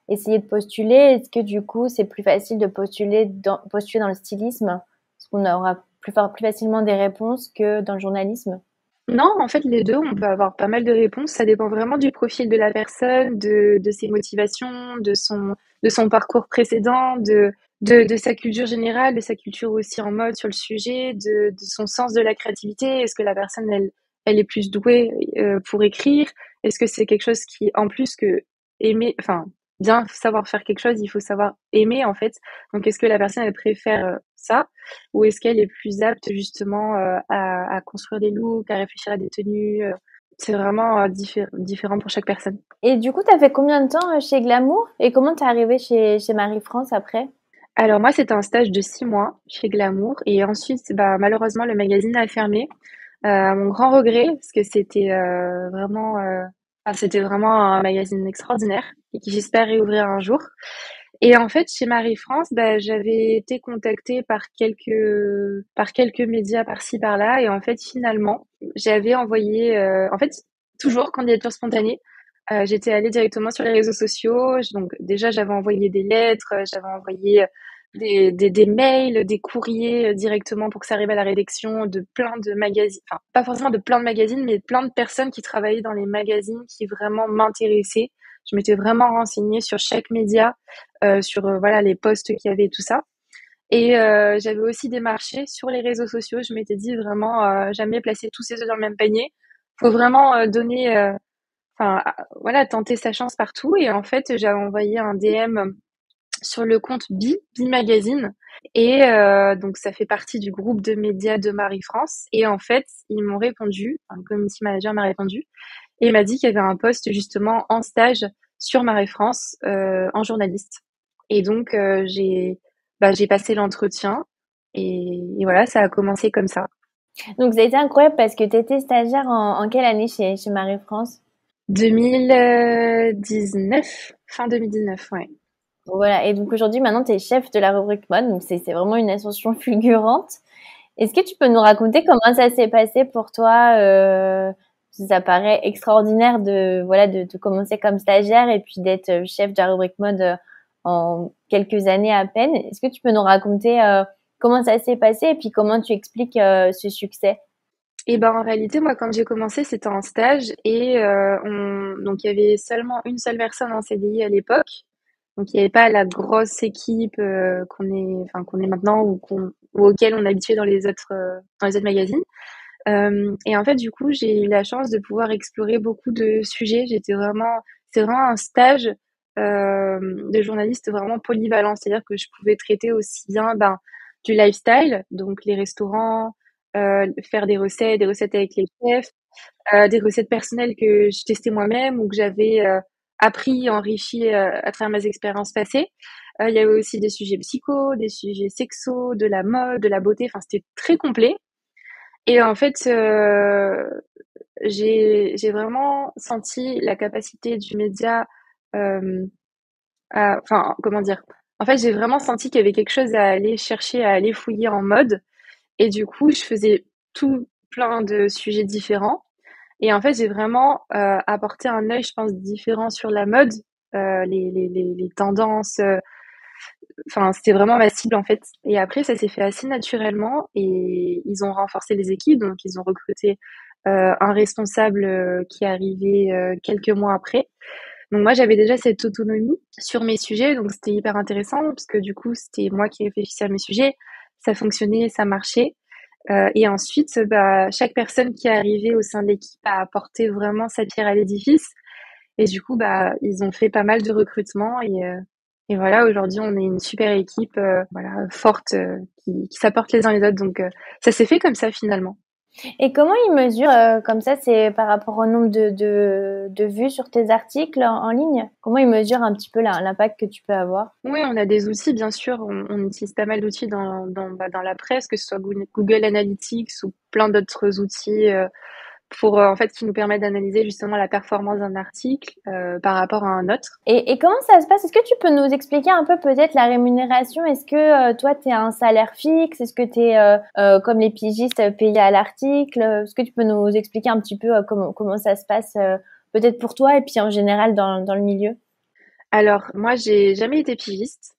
essayer de postuler, est-ce que du coup, c'est plus facile de postuler dans le stylisme? Parce qu'on aura plus facilement des réponses que dans le journalisme. Non, en fait, les deux, on peut avoir pas mal de réponses. Ça dépend vraiment du profil de la personne, de ses motivations, de son parcours précédent, de sa culture générale, de sa culture aussi en mode sur le sujet, de son sens de la créativité. Est-ce que la personne, elle est plus douée pour écrire? Est-ce que c'est quelque chose qui, en plus que aimer, enfin, bien savoir faire quelque chose, il faut savoir aimer, en fait. Donc, est-ce que la personne, elle préfère ça? Ou est-ce qu'elle est plus apte justement à construire des looks, à réfléchir à des tenues c'est vraiment différent pour chaque personne. Et du coup, t'as fait combien de temps chez Glamour? Et comment t'es arrivée chez Marie-France après? Alors moi, c'était un stage de 6 mois chez Glamour et ensuite, bah, malheureusement, le magazine a fermé. À mon grand regret, parce que c'était vraiment un magazine extraordinaire et qui j'espère réouvrir un jour. Et en fait, chez Marie-France, bah, j'avais été contactée par quelques médias par-ci par-là et en fait, finalement, j'avais envoyé, en fait, toujours candidature spontanée. J'étais allée directement sur les réseaux sociaux. Donc déjà, j'avais envoyé des lettres, j'avais envoyé des mails, des courriers directement pour que ça arrive à la rédaction de plein de magazines. Enfin, pas forcément de plein de magazines, mais plein de personnes qui travaillaient dans les magazines qui vraiment m'intéressaient. Je m'étais vraiment renseignée sur chaque média, sur voilà les postes qu'il y avait et tout ça. Et j'avais aussi démarché sur les réseaux sociaux. Je m'étais dit vraiment, jamais placer tous ses œufs dans le même panier. Faut vraiment donner, enfin, voilà, tenter sa chance partout. Et en fait, j'avais envoyé un DM sur le compte Bi Magazine. Et donc, ça fait partie du groupe de médias de Marie-France. Et en fait, ils m'ont répondu, enfin, le community manager m'a répondu, et il m'a dit qu'il y avait un poste justement en stage sur Marie-France en journaliste. Et donc, j'ai passé l'entretien et voilà, ça a commencé comme ça. Donc, ça a été incroyable parce que tu étais stagiaire en quelle année chez Marie-France? 2019, fin 2019, ouais. Voilà. Et donc, aujourd'hui, maintenant, tu es chef de la rubrique mode. Donc, c'est vraiment une ascension fulgurante. Est-ce que tu peux nous raconter comment ça s'est passé pour toi? Ça paraît extraordinaire de commencer comme stagiaire et puis d'être chef de la rubrique mode en quelques années à peine. Est-ce que tu peux nous raconter comment ça s'est passé et puis comment tu expliques ce succès? Et ben en réalité, moi, quand j'ai commencé, c'était en stage et donc il y avait seulement une seule personne en CDI à l'époque. Donc il n'y avait pas la grosse équipe qu'on est maintenant ou auquel on est habitué dans les autres magazines. Et en fait, du coup, j'ai eu la chance de pouvoir explorer beaucoup de sujets. C'est vraiment un stage de journaliste vraiment polyvalent. C'est-à-dire que je pouvais traiter aussi bien du lifestyle, donc les restaurants, faire des recettes avec les chefs, des recettes personnelles que je testais moi-même ou que j'avais appris, enrichi à travers mes expériences passées. Il y avait aussi des sujets psycho, des sujets sexo, de la mode, de la beauté. Enfin, c'était très complet. Et en fait, j'ai vraiment senti la capacité du média, enfin, comment dire? En fait, j'ai vraiment senti qu'il y avait quelque chose à aller chercher, à aller fouiller en mode. Et du coup, je faisais tout plein de sujets différents. Et en fait, j'ai vraiment apporté un œil, je pense, différent sur la mode, les tendances. Enfin, c'était vraiment ma cible en fait. Et après, ça s'est fait assez naturellement et ils ont renforcé les équipes. Donc, ils ont recruté un responsable qui est arrivé quelques mois après. Donc, moi, j'avais déjà cette autonomie sur mes sujets. Donc, c'était hyper intéressant parce que du coup, c'était moi qui réfléchissais à mes sujets. Ça fonctionnait, ça marchait. Et ensuite, chaque personne qui est arrivée au sein de l'équipe a apporté vraiment sa pierre à l'édifice. Et du coup, ils ont fait pas mal de recrutements et voilà, aujourd'hui, on est une super équipe, voilà, forte, qui s'apporte les uns les autres. Donc, ça s'est fait comme ça finalement. Et comment ils mesurent comme ça, c'est par rapport au nombre de vues sur tes articles en ligne? Comment ils mesurent un petit peu l'impact que tu peux avoir? Oui, on a des outils, bien sûr. On utilise pas mal d'outils dans la presse, que ce soit Google Analytics ou plein d'autres outils pour en fait qui nous permettent d'analyser justement la performance d'un article par rapport à un autre. Et comment ça se passe? Est-ce que tu peux nous expliquer un peu peut-être la rémunération? Est-ce que toi, tu as un salaire fixe? Est-ce que tu es comme les pigistes payé à l'article? Est-ce que tu peux nous expliquer un petit peu comment ça se passe peut-être pour toi et puis en général dans le milieu? Alors, moi, j'ai jamais été pigiste.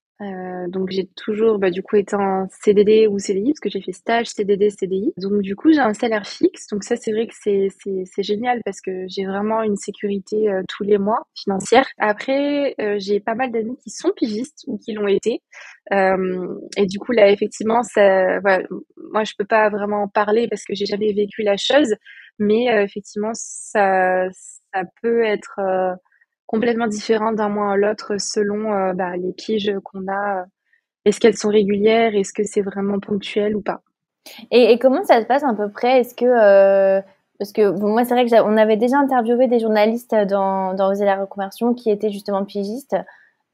Donc, j'ai toujours, du coup, été en CDD ou CDI, parce que j'ai fait stage, CDD, CDI. Donc, du coup, j'ai un salaire fixe. Donc, ça, c'est vrai que c'est génial parce que j'ai vraiment une sécurité tous les mois financière. Après, j'ai pas mal d'amis qui sont pigistes ou qui l'ont été. Et du coup, là, effectivement, ça, voilà, moi, je peux pas vraiment en parler parce que j'ai jamais vécu la chose. Mais effectivement, ça peut être complètement différent d'un mois à l'autre selon les piges qu'on a. Est-ce qu'elles sont régulières? Est-ce que c'est vraiment ponctuel ou pas? Et comment ça se passe à peu près? Est-ce que parce que bon, moi c'est vrai que on avait déjà interviewé des journalistes dans Oser la reconversion qui étaient justement pigistes.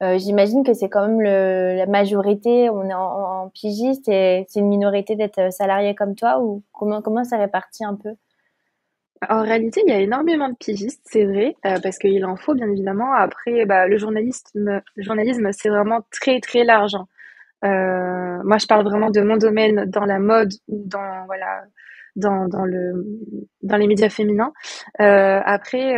J'imagine que c'est quand même la majorité, on est en pigiste et c'est une minorité d'être salarié comme toi ou comment ça répartit un peu? En réalité, il y a énormément de pigistes, c'est vrai, parce qu'il en faut bien évidemment. Après, le journalisme, c'est vraiment très très large, hein. Moi, je parle vraiment de mon domaine dans la mode ou dans les médias féminins. Après,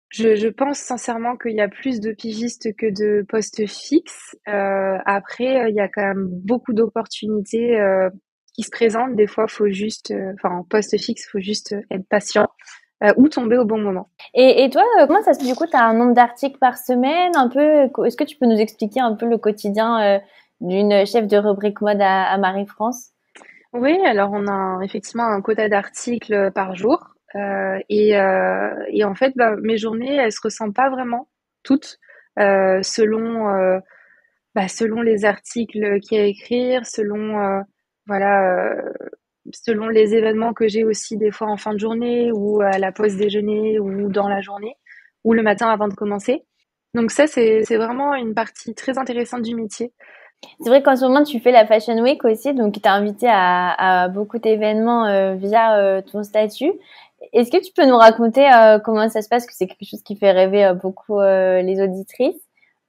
je pense sincèrement qu'il y a plus de pigistes que de postes fixes. Après, il y a quand même beaucoup d'opportunités qui se présentent. Des fois, faut juste, en poste fixe, faut juste être patient ou tomber au bon moment. Et toi, comment ça se du coup, tu as un nombre d'articles par semaine un peu? Est-ce que tu peux nous expliquer un peu le quotidien d'une chef de rubrique mode à Marie-France? Oui, alors on a effectivement un quota d'articles par jour. Et en fait, bah, mes journées, elles se ressemblent pas vraiment toutes selon selon les articles qu'il y a à écrire, selon voilà selon les événements que j'ai aussi des fois en fin de journée ou à la pause déjeuner ou dans la journée ou le matin avant de commencer. Donc ça, c'est vraiment une partie très intéressante du métier. C'est vrai qu'en ce moment, tu fais la Fashion Week aussi, donc tu es invité à beaucoup d'événements via ton statut. Est-ce que tu peux nous raconter comment ça se passe, que c'est quelque chose qui fait rêver beaucoup les auditrices?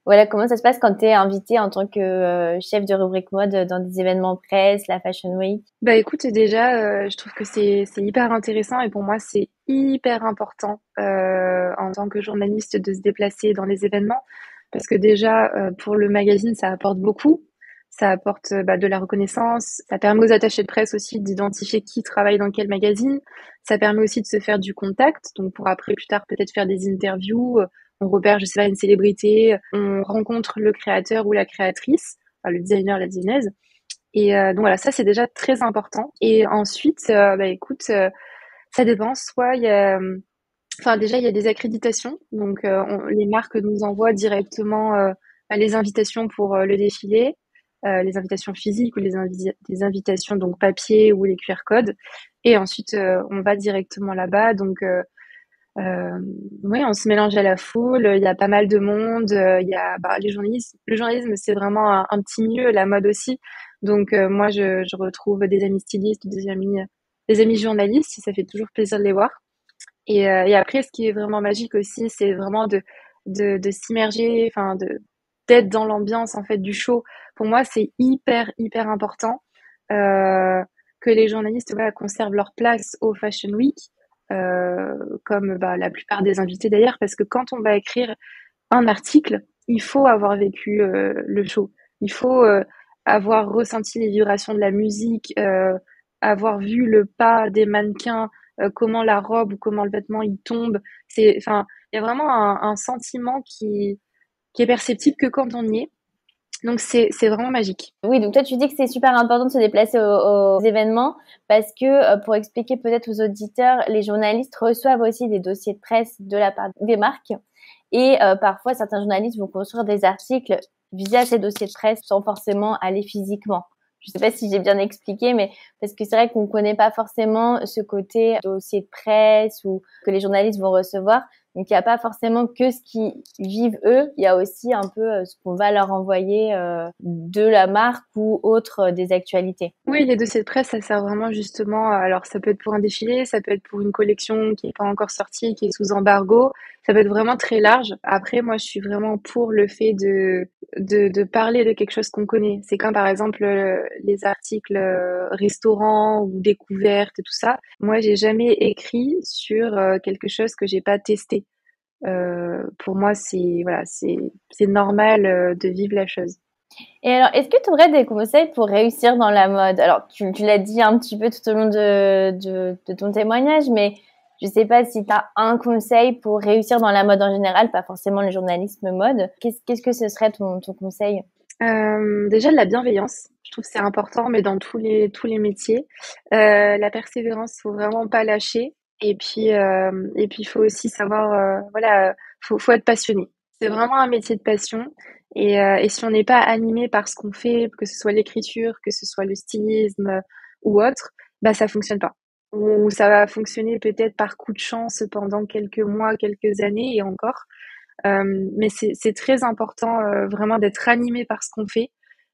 Voilà, comment ça se passe quand tu es invité en tant que chef de rubrique mode dans des événements presse, la Fashion Week? Bah écoute, déjà, je trouve que c'est hyper intéressant et pour moi, c'est hyper important en tant que journaliste de se déplacer dans les événements parce que déjà, pour le magazine, ça apporte beaucoup. Ça apporte de la reconnaissance. Ça permet aux attachés de presse aussi d'identifier qui travaille dans quel magazine. Ça permet aussi de se faire du contact. Donc pour après, plus tard, peut-être faire des interviews. On repère, je sais pas, une célébrité. On rencontre le créateur ou la créatrice, enfin, le designer, la designeuse. Et donc voilà, ça c'est déjà très important. Et ensuite, écoute, ça dépend. Soit il y a, enfin déjà il y a des accréditations, donc les marques nous envoient directement les invitations pour le défilé, les invitations physiques ou les invitations donc papier ou les QR codes. Et ensuite on va directement là-bas. Donc oui, on se mélange à la foule. Il y a pas mal de monde. Il y a les journalistes. Le journalisme, c'est vraiment un petit milieu. La mode aussi. Donc moi, je retrouve des amis stylistes, des amis journalistes. Ça fait toujours plaisir de les voir. Et après, ce qui est vraiment magique aussi, c'est vraiment de s'immerger, enfin d'être dans l'ambiance en fait du show. Pour moi, c'est hyper important euh, que les journalistes voilà, conservent leur place au Fashion Week, comme la plupart des invités d'ailleurs, parce que quand on va écrire un article, il faut avoir vécu le show. Il faut avoir ressenti les vibrations de la musique, avoir vu le pas des mannequins, comment la robe ou comment le vêtement il tombe. Enfin, il y a vraiment un sentiment qui est perceptible que quand on y est. Donc c'est vraiment magique. Oui, donc toi tu dis que c'est super important de se déplacer aux événements parce que pour expliquer peut-être aux auditeurs, les journalistes reçoivent aussi des dossiers de presse de la part des marques et parfois certains journalistes vont construire des articles via ces dossiers de presse sans forcément aller physiquement. Je sais pas si j'ai bien expliqué, mais parce que c'est vrai qu'on connaît pas forcément ce côté dossier de presse ou que les journalistes vont recevoir. Donc, il n'y a pas forcément que ce qu'ils vivent eux, il y a aussi un peu ce qu'on va leur envoyer de la marque ou autre des actualités. Oui, les dossiers de presse, ça sert vraiment justement. Alors, ça peut être pour un défilé, ça peut être pour une collection qui n'est pas encore sortie, qui est sous embargo. Ça peut être vraiment très large. Après, moi, je suis vraiment pour le fait de parler de quelque chose qu'on connaît. C'est comme par exemple les articles restaurants ou découvertes et tout ça. Moi, j'ai jamais écrit sur quelque chose que j'ai pas testé. Pour moi, c'est normal de vivre la chose. Et alors, est-ce que tu aurais des conseils pour réussir dans la mode? Alors, tu l'as dit un petit peu tout au long de ton témoignage, mais je sais pas si tu as un conseil pour réussir dans la mode en général, pas forcément le journalisme mode. Qu'est-ce que ce serait ton conseil? Déjà de la bienveillance, je trouve que c'est important, mais dans tous les métiers. La persévérance, faut vraiment pas lâcher. Et puis il faut aussi savoir, faut être passionné. C'est vraiment un métier de passion. Et si on n'est pas animé par ce qu'on fait, que ce soit l'écriture, que ce soit le stylisme ou autre, bah ça fonctionne pas. Ou ça va fonctionner peut-être par coup de chance pendant quelques mois, quelques années et encore. Mais c'est très important vraiment d'être animé par ce qu'on fait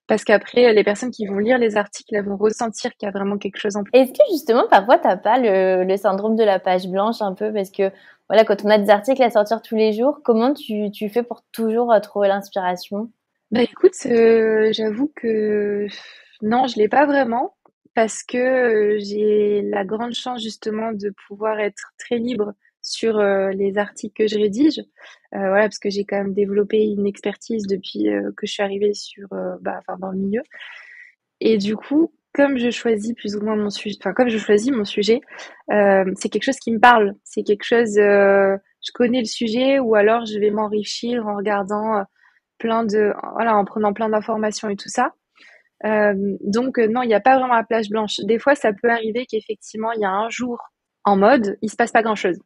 parce qu'après, les personnes qui vont lire les articles, elles vont ressentir qu'il y a vraiment quelque chose en plus. Est-ce que justement, parfois, t'as pas le syndrome de la page blanche un peu? Parce que, voilà, quand on a des articles à sortir tous les jours, comment tu fais pour toujours trouver l'inspiration? Bah écoute, j'avoue que non, je l'ai pas vraiment parce que j'ai la grande chance justement de pouvoir être très libre sur les articles que je rédige. Voilà, parce que j'ai quand même développé une expertise depuis que je suis arrivée dans le milieu. Et du coup, comme je choisis plus ou moins mon sujet, enfin comme je choisis mon sujet, c'est quelque chose qui me parle. C'est quelque chose, je connais le sujet ou alors je vais m'enrichir en regardant voilà, en prenant plein d'informations et tout ça. Donc non, il n'y a pas vraiment la plage blanche. Des fois, ça peut arriver qu'effectivement, il y a un jour en mode, il se passe pas grand-chose.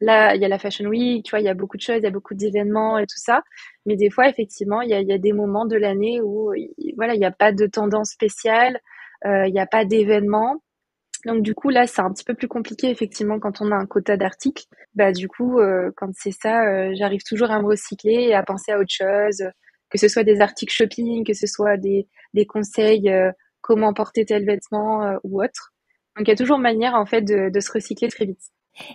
Là, il y a la Fashion Week, tu vois, il y a beaucoup de choses, il y a beaucoup d'événements et tout ça. Mais des fois, effectivement, il y a des moments de l'année où, voilà, il n'y a pas de tendance spéciale, il n'y a pas d'événement. Donc du coup, là, c'est un petit peu plus compliqué, effectivement, quand on a un quota d'articles. Bah du coup, quand c'est ça, j'arrive toujours à me recycler et à penser à autre chose, que ce soit des articles shopping, que ce soit des conseils, comment porter tel vêtement ou autre. Donc il y a toujours manière, en fait, de se recycler très vite.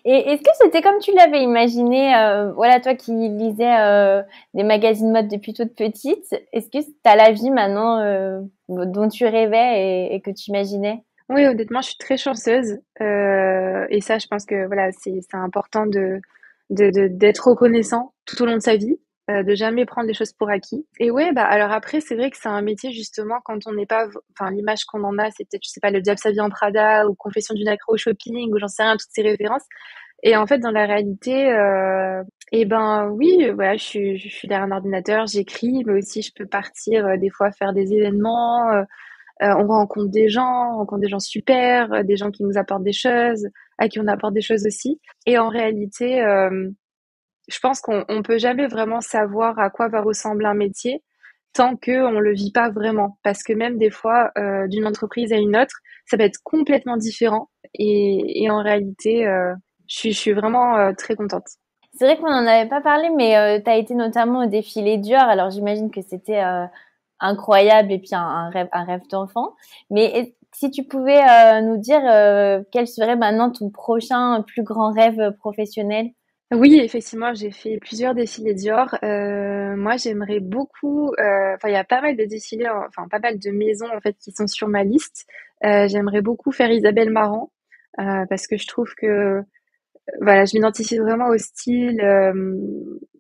Et est-ce que c'était comme tu l'avais imaginé, voilà, toi qui lisais des magazines mode depuis toute petite, est-ce que tu as la vie maintenant dont tu rêvais et que tu imaginais? Oui, honnêtement, je suis très chanceuse. Et ça, je pense que voilà, c'est important d'être reconnaissant tout au long de sa vie, de jamais prendre les choses pour acquis. Et ouais, bah alors après, c'est vrai que c'est un métier justement quand on n'est pas, enfin l'image qu'on en a, c'est peut-être, je sais pas, le diable s'habille en Prada ou Confession d'une accro au shopping ou j'en sais rien, toutes ces références. Et en fait, dans la réalité, eh ben oui, voilà, je suis derrière un ordinateur, j'écris, mais aussi je peux partir des fois faire des événements. On rencontre des gens super, des gens qui nous apportent des choses, à qui on apporte des choses aussi. Et en réalité, je pense qu'on peut jamais vraiment savoir à quoi va ressembler un métier tant qu'on le vit pas vraiment. Parce que même des fois, d'une entreprise à une autre, ça va être complètement différent. Et en réalité, je suis vraiment très contente. C'est vrai qu'on n'en avait pas parlé, mais tu as été notamment au défilé Dior. Alors j'imagine que c'était incroyable et puis un rêve d'enfant. Mais si tu pouvais nous dire quel serait maintenant ton prochain plus grand rêve professionnel? Oui, effectivement, j'ai fait plusieurs défilés Dior. Moi, j'aimerais beaucoup. Enfin, il y a pas mal de défilés, enfin pas mal de maisons en fait qui sont sur ma liste. J'aimerais beaucoup faire Isabelle Marant parce que je trouve que voilà, je m'identifie vraiment au style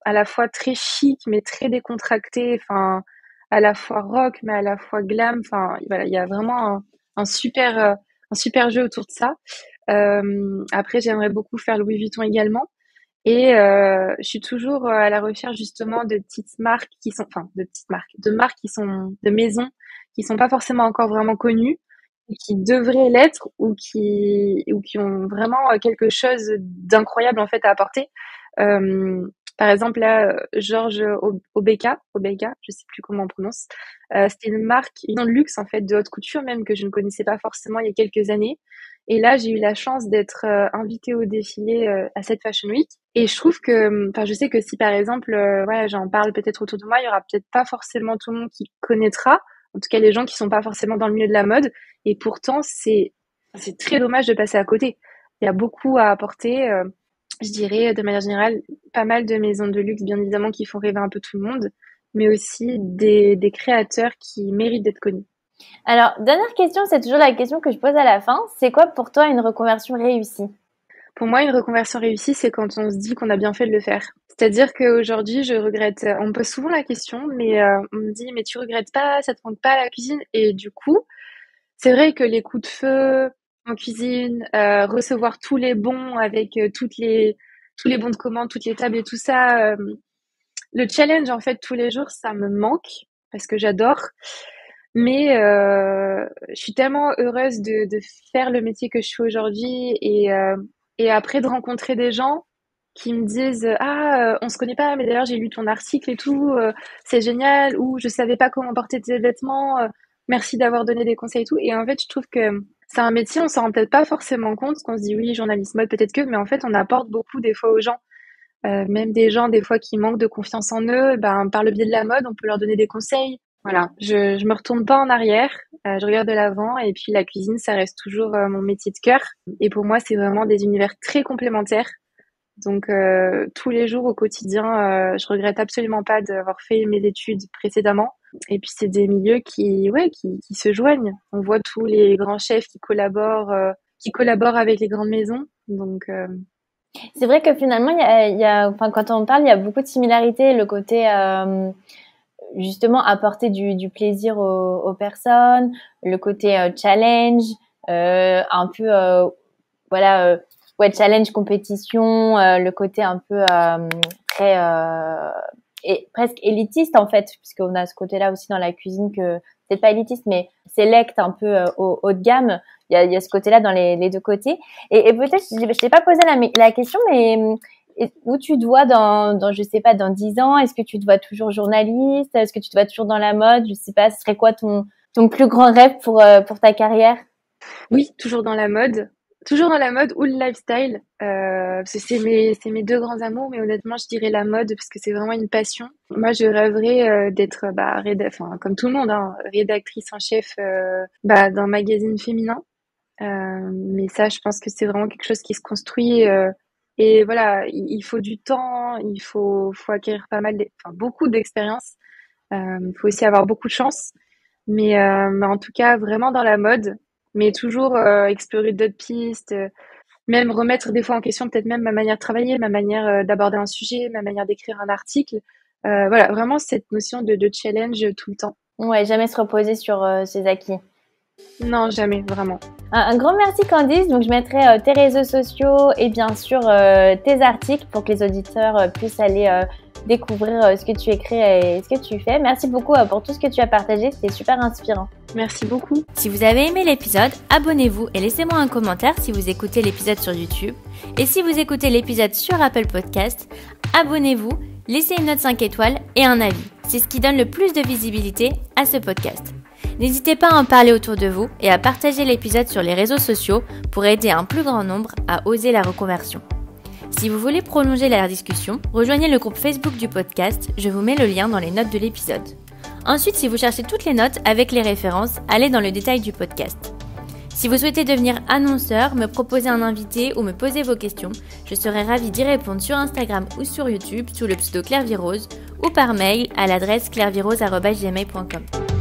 à la fois très chic mais très décontracté. Enfin, à la fois rock mais à la fois glam. Enfin, voilà, il y a vraiment un super jeu autour de ça. Après, j'aimerais beaucoup faire Louis Vuitton également. Et je suis toujours à la recherche justement de petites marques qui sont, enfin de petites marques, de marques qui sont de maisons qui sont pas forcément encore vraiment connues, et qui devraient l'être ou qui ont vraiment quelque chose d'incroyable en fait à apporter. Par exemple là, Georges Obeka, je sais plus comment on prononce. C'était une marque, une de luxe en fait de haute couture même que je ne connaissais pas forcément il y a quelques années. Et là, j'ai eu la chance d'être invitée au défilé à cette Fashion Week. Et je trouve que, enfin, je sais que si par exemple, voilà, j'en parle peut-être autour de moi, il y aura peut-être pas forcément tout le monde qui connaîtra. En tout cas, les gens qui sont pas forcément dans le milieu de la mode. Et pourtant, c'est très dommage de passer à côté. Il y a beaucoup à apporter. Je dirais, de manière générale, pas mal de maisons de luxe, bien évidemment, qui font rêver un peu tout le monde, mais aussi des créateurs qui méritent d'être connus. Alors, dernière question, c'est toujours la question que je pose à la fin. C'est quoi pour toi une reconversion réussie? Pour moi, une reconversion réussie, c'est quand on se dit qu'on a bien fait de le faire. C'est-à-dire qu'aujourd'hui, je regrette. On me pose souvent la question, mais on me dit, mais tu regrettes pas, ça te manque pas à la cuisine? Et du coup, c'est vrai que les coups de feu en cuisine, recevoir tous les bons avec tous les bons de commande, toutes les tables et tout ça, le challenge en fait tous les jours, ça me manque parce que j'adore. Mais je suis tellement heureuse de faire le métier que je fais aujourd'hui et après de rencontrer des gens qui me disent ah on se connaît pas mais d'ailleurs j'ai lu ton article et tout c'est génial ou je savais pas comment porter tes vêtements merci d'avoir donné des conseils et tout et en fait je trouve que c'est un métier on s'en rend peut-être pas forcément compte qu'on se dit oui journaliste mode peut-être que mais en fait on apporte beaucoup des fois aux gens. Même des gens des fois qui manquent de confiance en eux, ben, par le biais de la mode, on peut leur donner des conseils. Voilà, je me retourne pas en arrière, je regarde de l'avant et puis la cuisine, ça reste toujours mon métier de cœur. Et pour moi, c'est vraiment des univers très complémentaires. Donc tous les jours au quotidien, je regrette absolument pas d'avoir fait mes études précédemment. Et puis c'est des milieux qui se joignent. On voit tous les grands chefs qui collaborent avec les grandes maisons. Donc C'est vrai que finalement, enfin, quand on parle, il y a beaucoup de similarités. Le côté, justement, apporter du plaisir aux personnes, le côté challenge, un peu, voilà, ouais, challenge, compétition, le côté un peu très et presque élitiste en fait, puisqu'on a ce côté-là aussi dans la cuisine que peut-être pas élitiste, mais select, un peu haut de gamme. Il y a ce côté-là dans les deux côtés. Et peut-être, je t'ai pas posé la question, mais où tu te vois je sais pas, dans 10 ans? Est-ce que tu te vois toujours journaliste? Est-ce que tu te vois toujours dans la mode? Je sais pas, ce serait quoi ton plus grand rêve pour ta carrière? Oui, toujours dans la mode. Toujours dans la mode ou le lifestyle. Parce que c'est mes deux grands amours, mais honnêtement, je dirais la mode parce que c'est vraiment une passion. Moi, je rêverais d'être, enfin, comme tout le monde, hein, rédactrice en chef d'un magazine féminin. Mais ça, je pense que c'est vraiment quelque chose qui se construit. Et voilà, il faut du temps, faut acquérir beaucoup d'expérience. Il faut aussi avoir beaucoup de chance. Mais en tout cas, vraiment dans la mode, mais toujours explorer d'autres pistes, même remettre des fois en question peut-être même ma manière de travailler, ma manière d'aborder un sujet, ma manière d'écrire un article. Voilà, vraiment cette notion de challenge tout le temps. Ouais, jamais se reposer sur ses acquis. Non, jamais, vraiment. Un grand merci Candice. Donc je mettrai tes réseaux sociaux et bien sûr tes articles pour que les auditeurs puissent aller découvrir ce que tu écris et ce que tu fais. Merci beaucoup pour tout ce que tu as partagé, c'était super inspirant. Merci beaucoup. Si vous avez aimé l'épisode, abonnez-vous et laissez-moi un commentaire si vous écoutez l'épisode sur YouTube. Et si vous écoutez l'épisode sur Apple Podcast, abonnez-vous, laissez une note 5 étoiles et un avis. C'est ce qui donne le plus de visibilité à ce podcast. N'hésitez pas à en parler autour de vous et à partager l'épisode sur les réseaux sociaux pour aider un plus grand nombre à oser la reconversion. Si vous voulez prolonger la discussion, rejoignez le groupe Facebook du podcast, je vous mets le lien dans les notes de l'épisode. Ensuite, si vous cherchez toutes les notes avec les références, allez dans le détail du podcast. Si vous souhaitez devenir annonceur, me proposer un invité ou me poser vos questions, je serai ravie d'y répondre sur Instagram ou sur YouTube sous le pseudo Claire Virose ou par mail à l'adresse clairevirose@gmail.com.